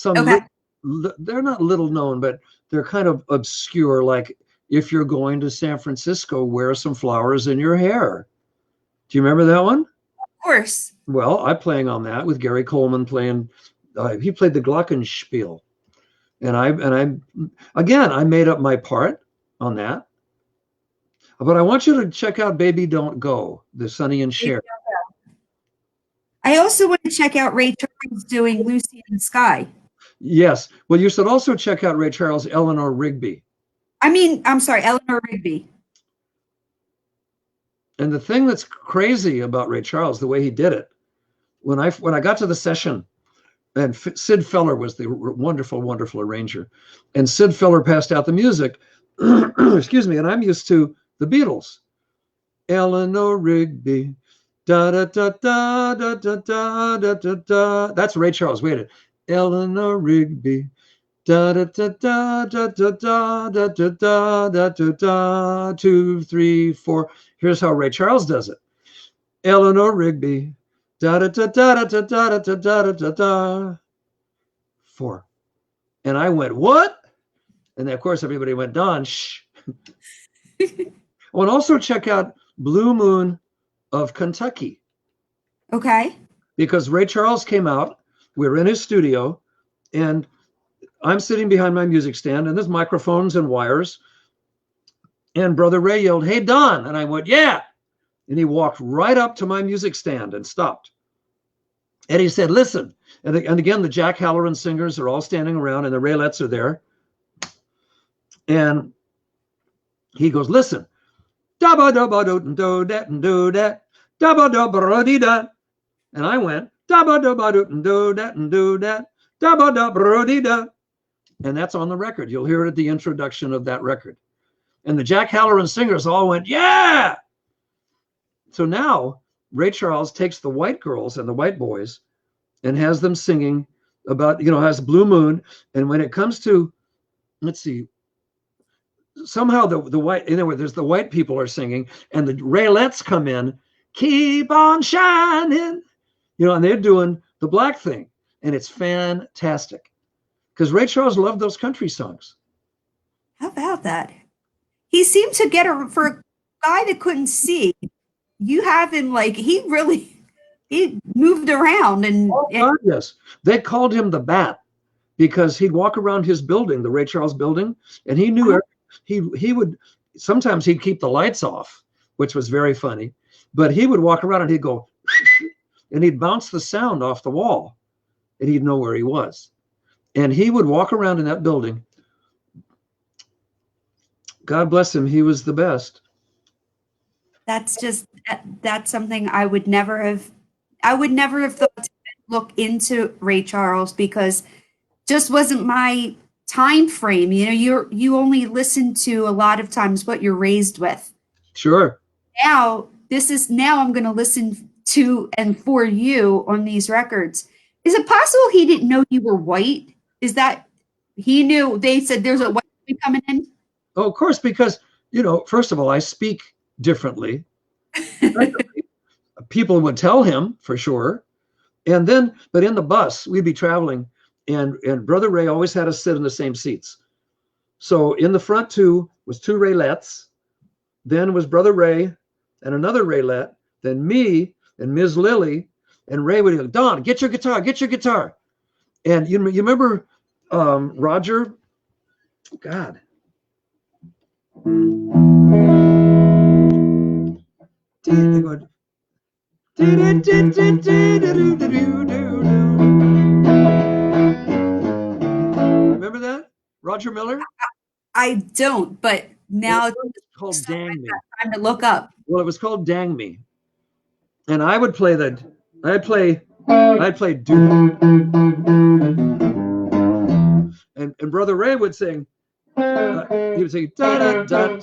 Okay. They're not little known, but they're kind of obscure. Like, if you're going to San Francisco, wear some flowers in your hair. Do you remember that one? Of course. Well, I'm playing on that with Gary Coleman playing. He played the Glockenspiel, and I made up my part on that. But I want you to check out "Baby Don't Go," the Sonny and Cher. I also want to check out Ray Charles doing "Lucy in the Sky." Yes. Well, you should also check out Ray Charles' Eleanor Rigby. I'm sorry, Eleanor Rigby. And the thing that's crazy about Ray Charles, the way he did it, when I got to the session, and Sid Feller was the wonderful, wonderful arranger, and Sid Feller passed out the music, excuse me, and I'm used to the Beatles. Eleanor Rigby, da da da da da da da da da da. That's Ray Charles. Wait a minute. Eleanor Rigby, da da da da da da da da da da da da da. 2, 3, 4. Here's how Ray Charles does it. Eleanor Rigby, da da da da da da da da da da da. 4. And I went, what? And then, of course, everybody went, Don, shh. And also check out Blue Moon of Kentucky. Okay. Because Ray Charles came out, we were in his studio, and I'm sitting behind my music stand, and there's microphones and wires. And Brother Ray yelled, "Hey, Don." And I went, "Yeah." And he walked right up to my music stand and stopped. And he said, "Listen." And again, the Jack Halloran singers are all standing around, and the Raylettes are there. And he goes, "Listen. And I went, and that's on the record. You'll hear it at the introduction of that record. And the Jack Halloran singers all went, "Yeah." So now Ray Charles takes the white girls and the white boys and has them singing about, has Blue Moon. And when it comes to, let's see, somehow the white, anyway, there's the white people are singing, and the Raylettes come in, keep on shining, and they're doing the black thing, and it's fantastic because Ray Charles loved those country songs. How about that? He seemed to get for a guy that couldn't see. You have him like he moved around and yes, they called him the Bat because he'd walk around his building, the Ray Charles building, and he knew he would sometimes he'd keep the lights off, which was very funny, but he would walk around and he'd go and he'd bounce the sound off the wall and he'd know where he was. And he would walk around in that building. God bless him, he was the best. That's something I would never have thought to look into Ray Charles because just wasn't my time frame. You only listen to a lot of times what you're raised with. Sure. Now I'm going to listen to and for you on these records. Is it possible he didn't know you were white? Is that he knew? They said there's a white boy coming in. Oh, of course, because first of all, I speak differently. People would tell him for sure, and then, but in the bus we'd be traveling, and Brother Ray always had us sit in the same seats. So in the front was two Raylettes, then was Brother Ray and another Raylette, then me and Ms. Lily, and Ray would go, Don, get your guitar. And you remember Roger? God. Remember that? Roger Miller? I don't, but now it's called Dang Me. Time to look up. Well, it was called Dang Me. And I would play I'd play do. And Brother Ray would sing, he would sing da da da.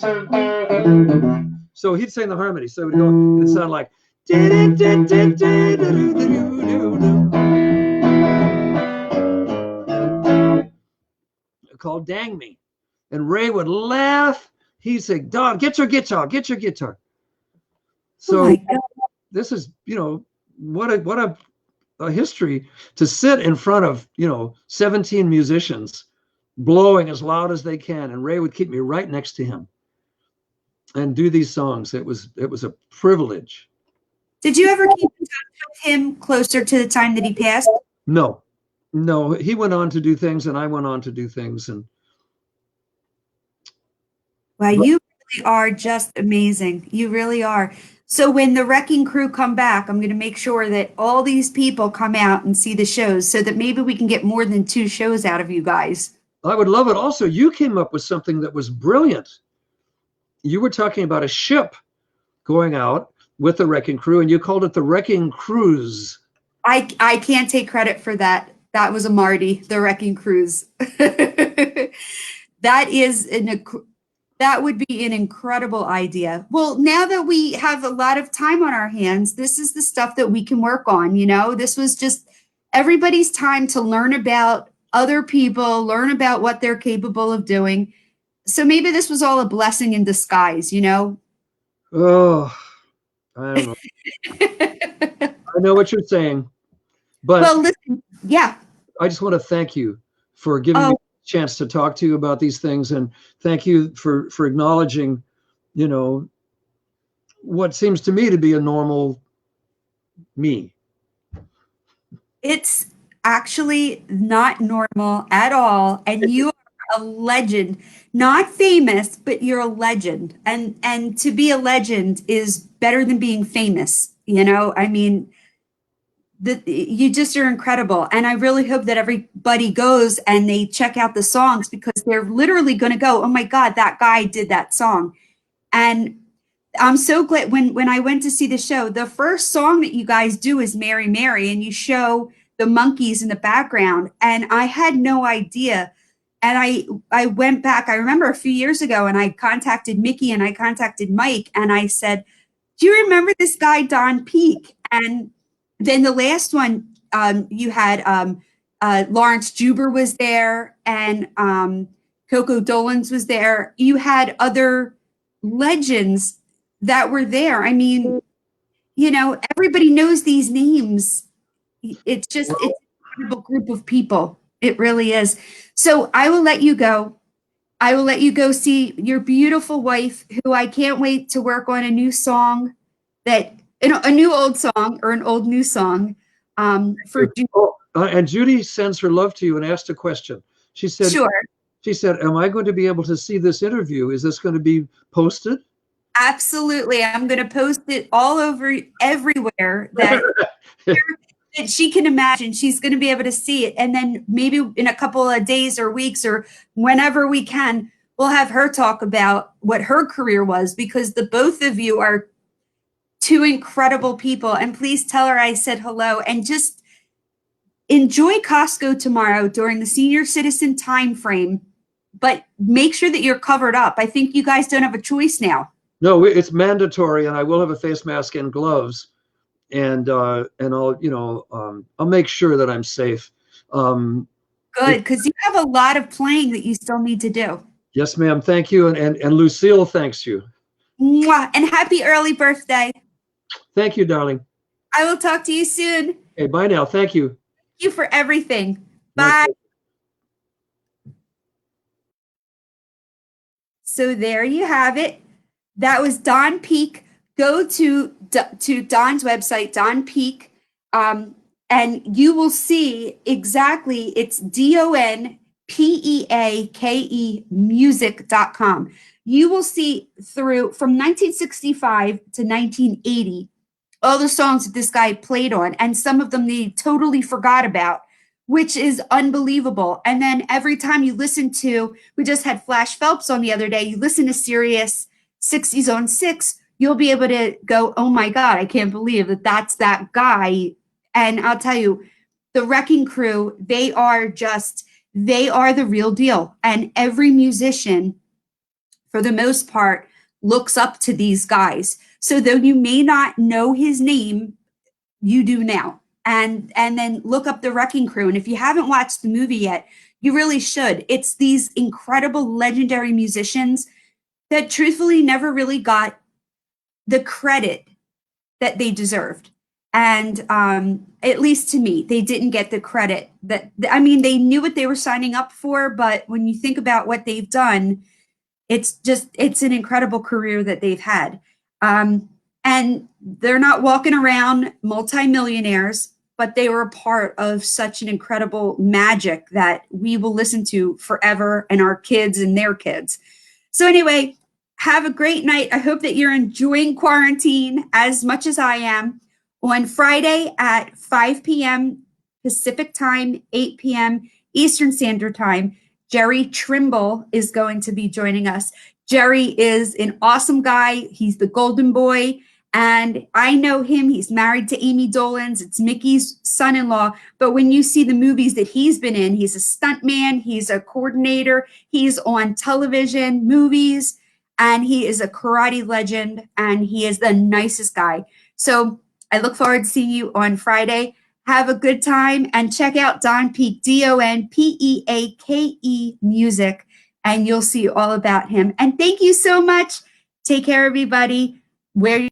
So he'd sing the harmony. So it would go, it'd sound like called Dang Me. And Ray would laugh. He'd say, Don, get your guitar. So this is, what a history to sit in front of, 17 musicians blowing as loud as they can. And Ray would keep me right next to him and do these songs. It was a privilege. Did you ever keep in touch with him closer to the time that he passed? No, he went on to do things and I went on to do things. And wow, you really are just amazing. You really are. So when the Wrecking Crew come back, I'm going to make sure that all these people come out and see the shows so that maybe we can get more than 2 shows out of you guys. I would love it. Also, you came up with something that was brilliant. You were talking about a ship going out with the Wrecking Crew, and you called it the Wrecking Cruise. I can't take credit for that. That was a Marty, the Wrecking Cruise. That would be an incredible idea. Well, now that we have a lot of time on our hands, this is the stuff that we can work on. This was just everybody's time to learn about other people, learn about what they're capable of doing. So maybe this was all a blessing in disguise, Oh, I don't know. I know what you're saying, but well, listen, yeah. I just want to thank you for giving me a chance to talk to you about these things, and thank you for acknowledging, what seems to me to be a normal me. It's actually not normal at all, and you are a legend. Not famous, but you're a legend, and to be a legend is better than being famous. I mean, you just are incredible, and I really hope that everybody goes and they check out the songs because they're literally going to go, oh my God, that guy did that song. And I'm so glad when I went to see the show, the first song that you guys do is Mary Mary, and you show the Monkees in the background, and I had no idea. And I went back, I remember a few years ago, and I contacted Mickey and I contacted Mike, and I said, do you remember this guy, Don Peake? And then the last one, you had Lawrence Juber was there, and Coco Dolan's was there. You had other legends that were there. I mean, you know, everybody knows these names. It's just, it's an incredible group of people. It really is. So I will let you go. I will let you go see your beautiful wife, who I can't wait to work on a new song that, you know, a new old song or an old new song. For And Judy sends her love to you and asked a question. She said, sure. She said, am I going to be able to see this interview? Is this going to be posted? Absolutely. I'm going to post it all over everywhere that that she can imagine. She's going to be able to see it. And then maybe in a couple of days or weeks or whenever we can, we'll have her talk about what her career was, because the both of you are two incredible people. And please tell her I said hello, and just enjoy Costco tomorrow during the senior citizen time frame, but make sure that you're covered up. I think you guys don't have a choice now. No, it's mandatory, and I will have a face mask and gloves, and I'll, I'll make sure that I'm safe. Good, because you have a lot of playing that you still need to do. Yes, ma'am. Thank you, and Lucille thanks you. Mwah, and happy early birthday. Thank you, darling. I will talk to you soon. Okay, bye now. Thank you. Thank you for everything. Bye. So there you have it. That was Don Peake. Go to Don's website, Don Peake, and you will see exactly, it's DonPeake music.com. You will see from 1965 to 1980, all the songs that this guy played on, and some of them they totally forgot about, which is unbelievable. And then every time you listen to, we just had Flash Phelps on the other day, you listen to Sirius 60s on 6, you'll be able to go, oh my God, I can't believe that that's that guy. And I'll tell you, the Wrecking Crew, they are the real deal. And every musician, for the most part, looks up to these guys. So though you may not know his name, you do now. And then look up the Wrecking Crew. And if you haven't watched the movie yet, you really should. It's these incredible legendary musicians that truthfully never really got the credit that they deserved. And at least to me, they didn't get the credit that, I mean, they knew what they were signing up for, but when you think about what they've done, it's an incredible career that they've had. And they're not walking around multimillionaires, but they were a part of such an incredible magic that we will listen to forever, and our kids and their kids. So anyway, have a great night. I hope that you're enjoying quarantine as much as I am. On Friday at 5 p.m. Pacific time, 8 p.m. Eastern Standard Time, Jerry Trimble is going to be joining us. Jerry is an awesome guy. He's the golden boy, and I know him. He's married to Amy Dolan's. It's Mickey's son-in-law. But when you see the movies that he's been in, he's a stuntman, he's a coordinator, he's on television, movies, and he is a karate legend, and he is the nicest guy. So I look forward to seeing you on Friday. Have a good time, and check out Don Peake, DonPeake music, and you'll see all about him. And thank you so much. Take care, everybody. Wear